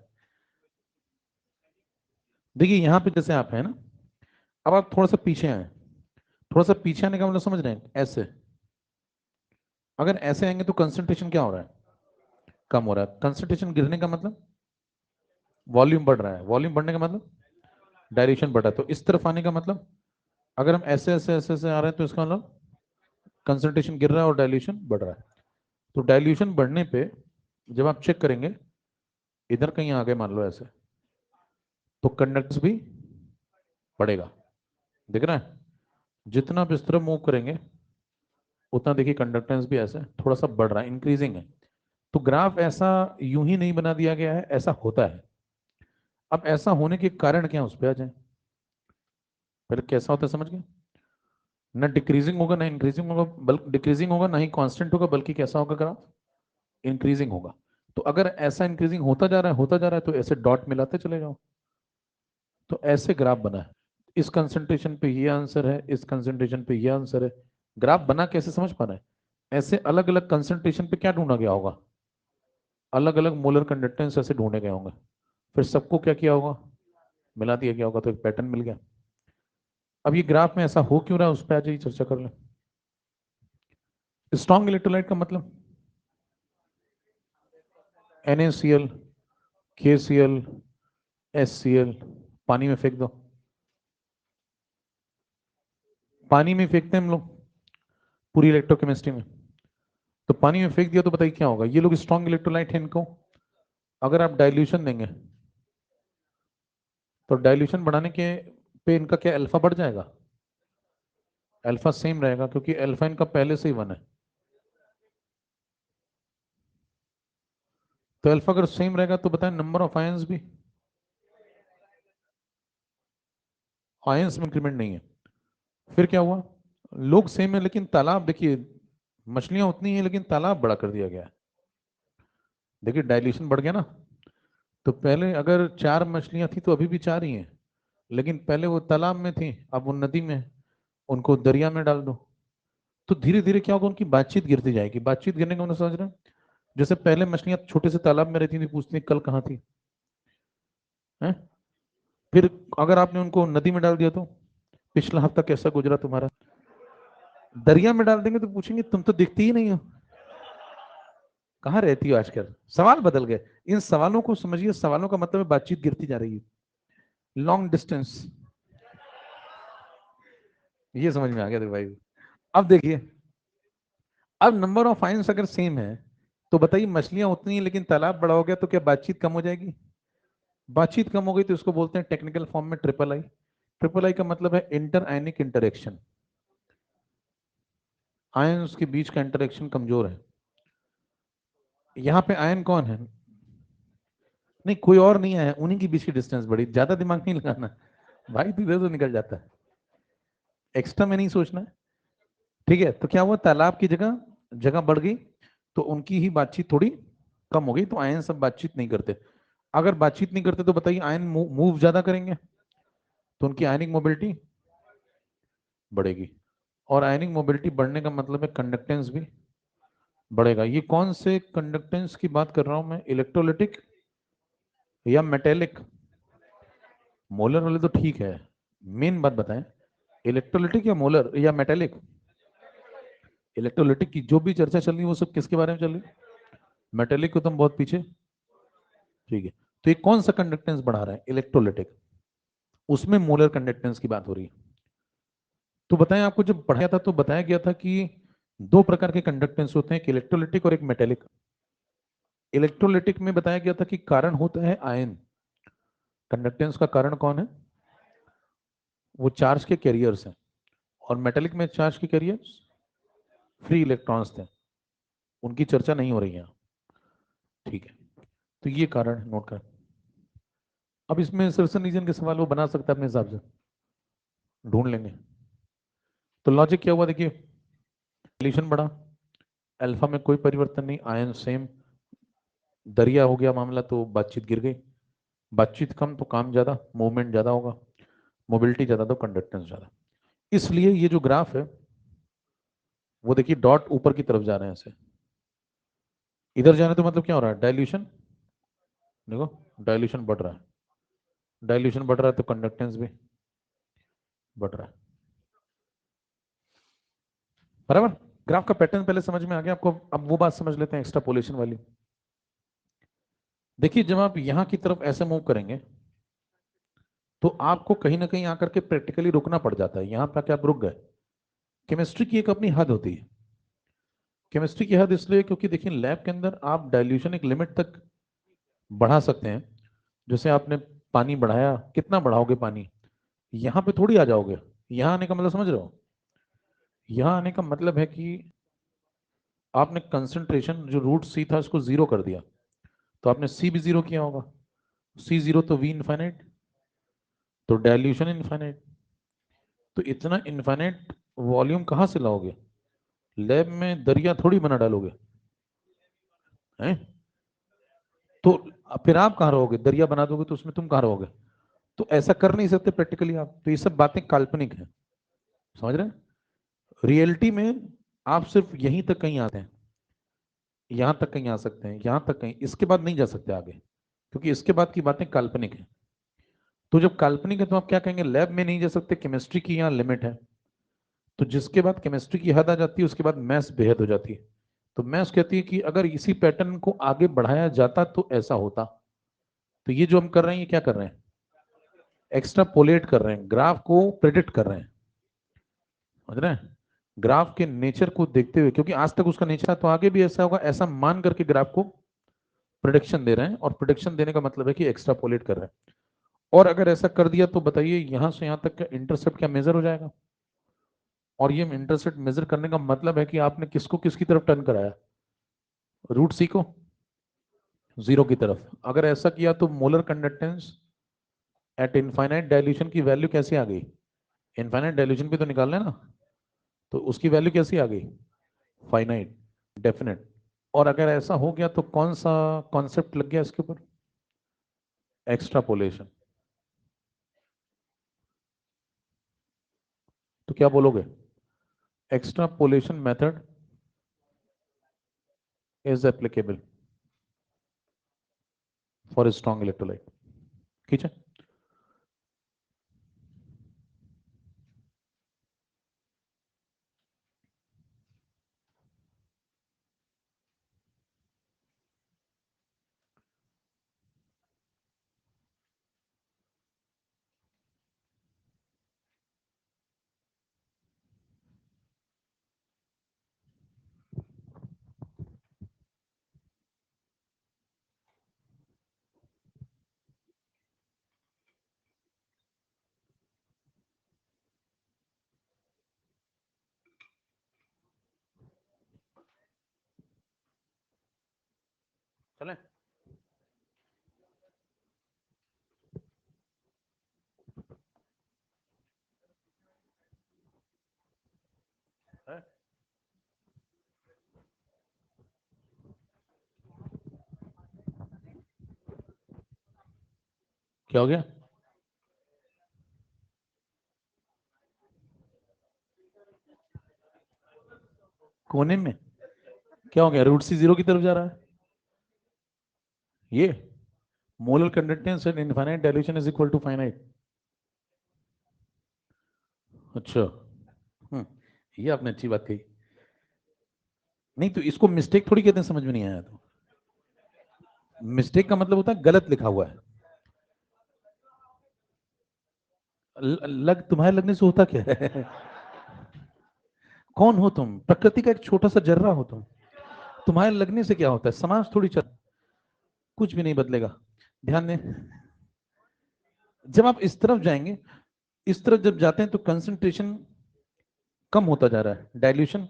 देखिए यहां पे जैसे आप हैं ना, अब आप थोड़ा सा पीछे आए, थोड़ा सा पीछे आने का मतलब समझ रहे हैं, ऐसे अगर ऐसे आएंगे तो कंसंट्रेशन क्या हो रहा है, कम हो रहा है। कंसंट्रेशन गिरने का मतलब वॉल्यूम बढ़ रहा है, वॉल्यूम बढ़ने का मतलब डायल्यूशन बढ़ रहा है। तो इस तरफ आने का मतलब अगर हम ऐसे ऐसे ऐसे ऐसे आ रहे हैं तो इसका मतलब कंसंट्रेशन गिर रहा है और डायल्यूशन बढ़ रहा है। तो डायल्यूशन बढ़ने पे जब आप चेक करेंगे इधर कहीं आगे मान लो ऐसे, तो कंडक्टेंस भी बढ़ेगा, दिख रहा है। जितना आप इस तरफ मूव करेंगे उतना देखिए कंडक्टेंस भी ऐसे थोड़ा सा बढ़ रहा है, इंक्रीजिंग है। तो ग्राफ ऐसा यूं ही नहीं बना दिया गया है, ऐसा होता है। अब ऐसा होने के कारण क्या है उस पर आ जाए। पहले कैसा होता है समझ गए, ना डिक्रीजिंग होगा ना इंक्रीजिंग होगा, बल्कि डिक्रीजिंग होगा ना ही कांस्टेंट होगा, बल्कि कैसा होगा ग्राफ, इंक्रीजिंग होगा। तो अगर ऐसा इंक्रीजिंग होता जा रहा है होता जा रहा है तो ऐसे डॉट मिलाते चले जाओ, तो ऐसे ग्राफ बना है। इस कंसंट्रेशन पे ये आंसर है, इस कंसंट्रेशन पे ये आंसर है। ग्राफ बना कैसे समझ पा रहे हैं, ऐसे अलग अलग कंसंट्रेशन पे क्या ढूंढा गया होगा, अलग अलग मोलर कंडक्टेंस ऐसे ढूंढे गए होंगे, फिर सबको क्या किया होगा, मिला दिया गया होगा, तो एक पैटर्न मिल गया। अब ये ग्राफ में ऐसा हो क्यों रहा है उस पर आज ही चर्चा कर लें। स्ट्रॉन्ग इलेक्ट्रोलाइट का मतलब NaCl, KCl, HCl, पानी में फेंक दो, पानी में फेंकते हैं हम लोग पूरी इलेक्ट्रोकेमिस्ट्री में। तो पानी में फेंक दिया तो बताइए क्या होगा, ये लोग स्ट्रॉन्ग इलेक्ट्रोलाइट है, इनको अगर आप डाइल्यूशन देंगे तो डाइल्यूशन बढ़ाने के पे इनका क्या अल्फा बढ़ जाएगा, अल्फा सेम रहेगा क्योंकि अल्फा इनका पहले से ही 1 है। तो अल्फा अगर सेम रहेगा तो बताएं नंबर ऑफ आयंस भी, आयंस में इंक्रीमेंट नहीं है। फिर क्या हुआ, लोग सेम है लेकिन तालाब देखिए, मछलियां उतनी है लेकिन तालाब बड़ा कर दिया गया है। देखिए डाइल्यूशन बढ़ गया ना। तो पहले अगर 4 मछलियां थी तो अभी भी 4 ही हैं, लेकिन पहले वो तालाब में थी, अब वो नदी में, उनको दरिया में डाल दो। तो धीरे धीरे क्या होगा, उनकी बातचीत गिरती जाएगी। बातचीत गिरने का मतलब समझ रहे हैं, जैसे पहले मछलियां छोटे से तालाब में रहती थी, पूछती कल कहाँ थी, हैं? फिर अगर आपने उनको नदी में डाल दिया तो पिछला हफ्ता कैसा गुजरा तुम्हारा, दरिया में डाल देंगे तो पूछेंगे तुम तो दिखती ही नहीं हो, कहाँ रहती हो आजकल। सवाल बदल गए। इन सवालों को समझिए, सवालों का मतलब है बातचीत गिरती जा रही है, लॉन्ग डिस्टेंस। ये समझ में आ गया देखो भाई। अब देखिए, अब नंबर ऑफ आयंस अगर सेम है तो बताइए मछलियां उतनी है लेकिन तालाब बड़ा हो गया तो क्या बातचीत कम हो जाएगी, बातचीत कम हो गई तो इसको बोलते हैं टेक्निकल फॉर्म में ट्रिपल आई। ट्रिपल आई का मतलब है इंटर आयनिक इंटरेक्शन, आयंस के बीच का इंटरेक्शन कमजोर है। यहाँ पे आयन कौन है, नहीं कोई और नहीं आया, उन्हीं के बीच की डिस्टेंस बड़ी, ज्यादा दिमाग नहीं लगाना भाई, तो इधर तो निकल जाता है, एक्स्ट्रा में नहीं सोचना है, ठीक है। तो क्या हुआ, तालाब की जगह जगह बढ़ गई, तो उनकी ही बातचीत थोड़ी कम हो गई, तो आयन सब बातचीत नहीं करते। अगर बातचीत नहीं करते तो बताइए आयन मूव ज्यादा करेंगे, तो उनकी आयनिक मोबिलिटी बढ़ेगी, और आयनिक मोबिलिटी बढ़ने का मतलब है कंडक्टेंस भी बढ़ेगा। ये कौन से कंडक्टेंस की बात कर रहा हूं मैं, इलेक्ट्रोलिटिक या मेटेलिक, मोलर वाले तो ठीक है, मेन बात बताएं, इलेक्ट्रोलिटिक या मोलर या मेटेलिक। इलेक्ट्रोलिटिक की जो भी चर्चा चल रही है वो सब किसके बारे में चल रही है, मेटेलिक को तुम बहुत पीछे, ठीक है। तो ये कौन सा कंडक्टेंस बढ़ा रहा है, इलेक्ट्रोलिटिक। उसमें मोलर कंडक्टेंस की बात हो रही है। तो बताएं, आपको जब पढ़ाया था तो बताया गया था कि दो प्रकार के कंडक्टेंस होते हैं, एक इलेक्ट्रोलिटिक और एक मेटेलिक। इलेक्ट्रोलिटिक में बताया गया था कि कारण होता है आयन। कंडक्टेंस का कारण कौन है? वो चार्ज के कैरियर्स हैं। और मेटेलिक में चार्ज के कैरियर्स फ्री इलेक्ट्रॉन्स थे, उनकी चर्चा नहीं हो रही है। ठीक है, तो ये कारण नोट कर। अब इसमें सर्सन रीजन के सवाल वो बना सकता है अपने हिसाब से, ढूंढ लेंगे। तो लॉजिक क्या हुआ देखिए, रिलेशन बढ़ा, अल्फा में कोई परिवर्तन नहीं, आयन सेम, दरिया हो गया मामला तो बातचीत गिर गई, बातचीत कम तो काम ज्यादा, मूवमेंट ज्यादा होगा, मोबिलिटी ज्यादा तो कंडक्टेंस ज्यादा। इसलिए ये जो ग्राफ है वो देखिए डॉट ऊपर की तरफ जा रहे हैं ऐसे, इधर जाने तो मतलब क्या हो रहा है, डाइल्यूशन। देखो डाइल्यूशन बढ़ रहा है, डाइल्यूशन बढ़ रहा है तो कंडक्टेंस भी बढ़ रहा है, बराबर। ग्राफ का पैटर्न पहले समझ में आ गया आपको। अब वो बात समझ लेते हैं एक्स्ट्रापोलेशन वाली। देखिए जब आप यहां की तरफ ऐसे मूव करेंगे तो आपको कहीं ना कहीं आकर के प्रैक्टिकली रुकना पड़ जाता है, यहां पर आप रुक गए। केमिस्ट्री की एक अपनी हद होती है। केमिस्ट्री की हद इसलिए क्योंकि देखिए लैब के अंदर आप डाइल्यूशन एक लिमिट तक बढ़ा सकते हैं। जैसे आपने पानी बढ़ाया, कितना बढ़ाओगे पानी, यहां पे थोड़ी आ जाओगे। यहां आने का मतलब समझ रहे हो, यहां आने का मतलब है कि आपने कंसंट्रेशन जो रूट सी था उसको जीरो कर दिया, तो आपने सी भी जीरो किया होगा। सी जीरो तो वी इनफाइनाइट, तो डाइल्यूशन इनफाइनाइट। तो इतना इनफाइनाइट वॉल्यूम कहाँ से लाओगे, लैब में दरिया थोड़ी बना डालोगे हैं। तो फिर आप कहाँ रहोगे, दरिया बना दोगे तो उसमें तुम कहाँ रहोगे। तो ऐसा कर नहीं सकते प्रैक्टिकली आप, तो ये सब बातें काल्पनिक है, समझ रहे हैं। रियलिटी में आप सिर्फ यहीं तक कहीं आते हैं, यहां तक कहीं आ सकते हैं, यहां तक कहीं, इसके बाद नहीं जा सकते आगे, क्योंकि इसके बाद की बातें काल्पनिक है। तो जब काल्पनिक है तो आप क्या कहेंगे, लैब में नहीं जा सकते, केमिस्ट्री की यहाँ लिमिट है। तो जिसके बाद केमिस्ट्री की हद आ जाती है उसके बाद मैथ्स बेहद हो जाती है। तो मैथ्स कहती है कि अगर इसी पैटर्न को आगे बढ़ाया जाता तो ऐसा होता। तो ये जो हम कर रहे हैं ये क्या कर रहे हैं, एक्स्ट्रापोलेट कर रहे हैं, ग्राफ को प्रेडिक्ट कर रहे हैं, समझ रहे हैं। ग्राफ के नेचर को देखते हुए, क्योंकि आज तक उसका नेचर तो आगे भी ऐसा होगा, ऐसा मान करके ग्राफ को प्रोडिक्शन दे रहे हैं। और प्रोडिक्शन देने का मतलब है कि एक्स्ट्रापोलेट कर रहे हैं। और अगर ऐसा कर दिया तो बताइए यहां से यहां तक का इंटरसेप्ट क्या मेजर हो जाएगा। और ये इंटरसेप्ट मेजर करने का मतलब है कि आपने किसको किसकी तरफ टर्न कराया, रूट सी को जीरो की तरफ। अगर ऐसा किया तो molar conductance at infinite dilution की वैल्यू कैसे आ गई, इनफाइनाइट डाइल्यूशन भी तो निकालना है ना, तो उसकी वैल्यू कैसी आ गई, फाइनाइट, डेफिनेट। और अगर ऐसा हो गया तो कौन सा कॉन्सेप्ट लग गया इसके ऊपर, एक्स्ट्रापोलेशन। तो क्या बोलोगे, extrapolation method is applicable for strong electrolyte. ठीक है। चलें, है? क्या हो गया, कोने में क्या हो गया, रूट सी जीरो की तरफ जा रहा है। ये molar conductance at infinite dilution is equal to finite. अच्छा, हम्म, ये आपने अच्छी बात कही। नहीं तो इसको मिस्टेक थोड़ी कहते हैं, समझ में नहीं आया तो। मिस्टेक का मतलब होता है गलत लिखा हुआ है। तुम्हारे लगने से होता क्या है? कौन हो तुम? प्रकृति का एक छोटा सा जर्रा हो तुम। तुम्हारे लगने से क्या होता है? समाज थोड़ी चल, कुछ भी नहीं बदलेगा। ध्यान दें, जब आप इस तरफ जाएंगे, इस तरफ जब जाते हैं तो कंसंट्रेशन कम होता जा रहा है, डाइल्यूशन।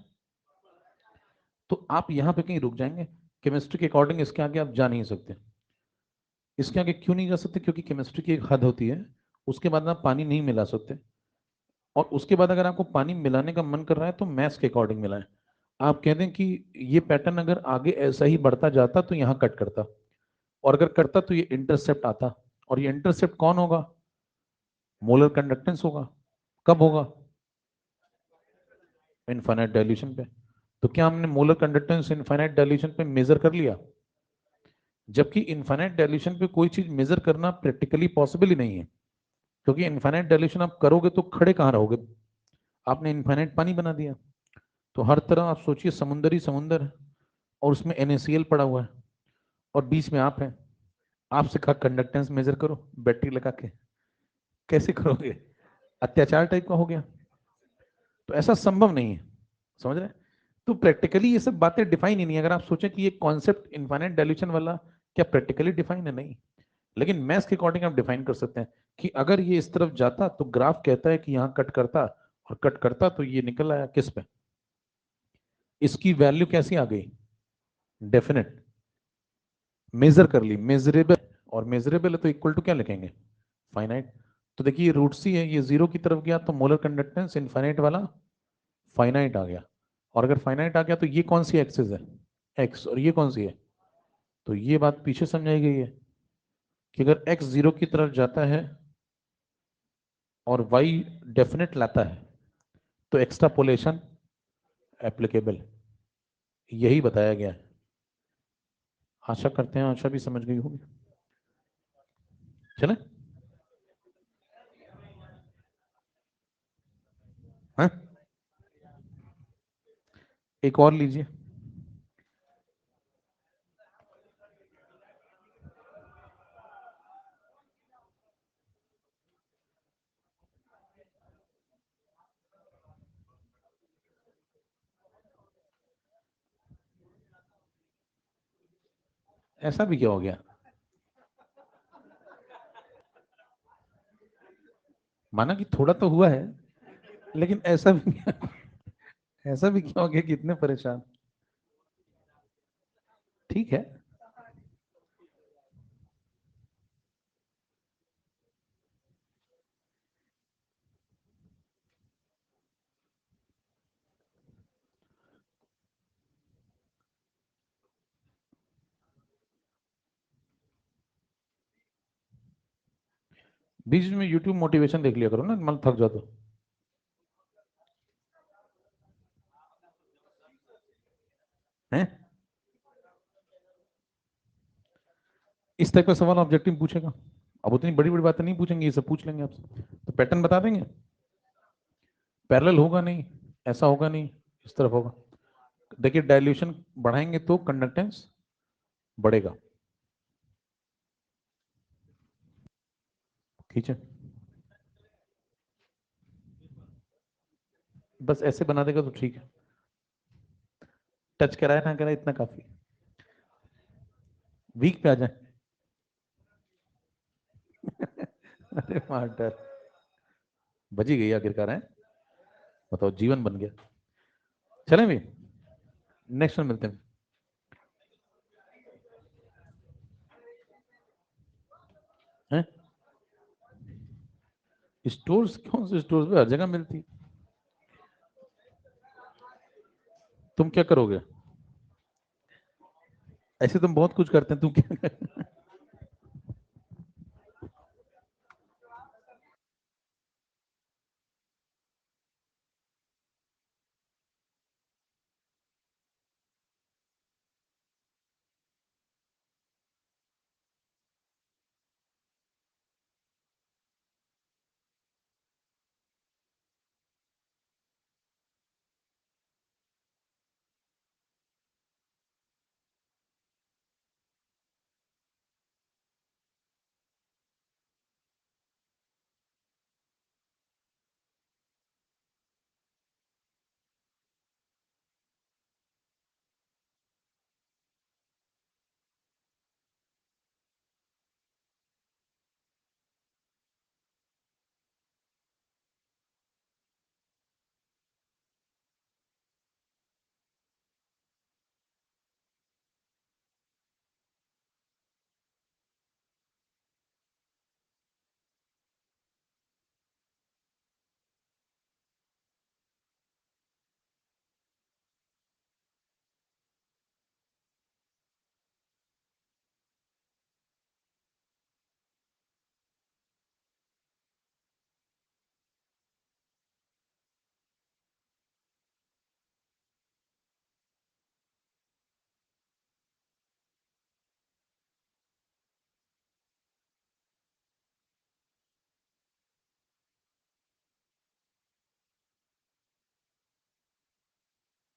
तो आप यहां पे कहीं रुक जाएंगे। केमिस्ट्री के अकॉर्डिंग इसके आगे आप जा नहीं सकते। इसके आगे क्यों नहीं जा सकते? क्योंकि केमिस्ट्री की एक हद होती है, उसके बाद आप पानी नहीं मिला सकते। और उसके बाद अगर आपको पानी मिलाने का मन कर रहा है तो मैथ्स के अकॉर्डिंग मिलाएं। आप कहते हैं कि ये पैटर्न अगर आगे ऐसा ही बढ़ता जाता तो यहाँ कट करता, और अगर करता तो ये इंटरसेप्ट आता। और ये इंटरसेप्ट कौन होगा? मोलर कंडक्टेंस होगा। कब होगा? इनफाइनाइट डाइल्यूशन पे। तो क्या हमने मोलर कंडक्टेंस इनफाइनाइट डाइल्यूशन पे मेजर कर लिया? जबकि इनफाइनाइट डाइल्यूशन पे कोई चीज मेजर करना प्रैक्टिकली पॉसिबल ही नहीं है। क्योंकि इनफाइनाइट डाइल्यूशन आप करोगे तो खड़े कहाँ रहोगे? आपने इनफाइनाइट पानी बना दिया। तो हर तरह आप सोचिए, समुंदर ही समुंदर है, और उसमें NaCl पड़ा हुआ है, और बीच में आप हैं। आपसे कहा कंडक्टेंस मेजर करो बैटरी लगा के, कैसे करोगे? अत्याचार टाइप का हो गया। तो ऐसा संभव नहीं है, समझ रहे हैं? तो प्रैक्टिकली ये सब बातें डिफाइन ही नहीं। अगर आप सोचें कि ये कॉन्सेप्ट इनफाइनाइट डाइल्यूशन वाला क्या प्रैक्टिकली डिफाइन है? नहीं। लेकिन मैथ्स के अकॉर्डिंग आप डिफाइन कर सकते हैं कि अगर ये इस तरफ जाता तो ग्राफ कहता है कि यहाँ कट करता, और कट करता तो ये निकल आया किस पे? इसकी वैल्यू कैसी आ गई? डेफिनेट। मेजर कर ली, मेजरेबल। और मेजरेबल है तो इक्वल टू क्या लिखेंगे? फाइनाइट। तो देखिए रूट सी है, ये जीरो की तरफ गया तो मोलर कंडक्टेंस इनफाइनाइट वाला फाइनाइट आ गया। और अगर फाइनाइट आ गया तो ये कौन सी एक्सिस है? एक्स। और ये कौन सी है? तो ये बात पीछे समझाई गई है कि अगर एक्स जीरो की तरफ जाता है और वाई डेफिनेट लाता है तो एक्सट्रापोलेशन एप्लीकेबल। यही बताया गया है। आशा करते हैं आशा भी समझ गई होगी। चले? हाँ, एक और लीजिए। ऐसा भी क्या हो गया? माना कि थोड़ा तो हुआ है, लेकिन ऐसा भी ऐसा भी क्या हो गया कि इतने परेशान? ठीक है। बीच में यूट्यूब मोटिवेशन देख लिया करो ना, मन थक जाओ तो। हैं? इस टाइप का सवाल ऑब्जेक्टिव पूछेगा। अब उतनी बड़ी बड़ी बातें नहीं पूछेंगे, ये सब पूछ लेंगे आपसे। तो पैटर्न बता देंगे। पैरेलल होगा नहीं, ऐसा होगा नहीं, इस तरफ होगा। देखिए डाइल्यूशन बढ़ाएंगे तो कंडक्टेंस बढ़ेगा। ठीक है, बस ऐसे बना देगा तो ठीक है। टच कराया ना कराया इतना काफी। वीक पे आ जाए। अरे मार्टर, बजी गई आखिरकार है। बताओ, जीवन बन गया। चलें भी, नेक्स्ट में मिलते हैं। हैं? स्टोर्स? कौन से स्टोर्स? पे हर जगह मिलती। तुम क्या करोगे? ऐसे तुम बहुत कुछ करते हैं, तुम क्या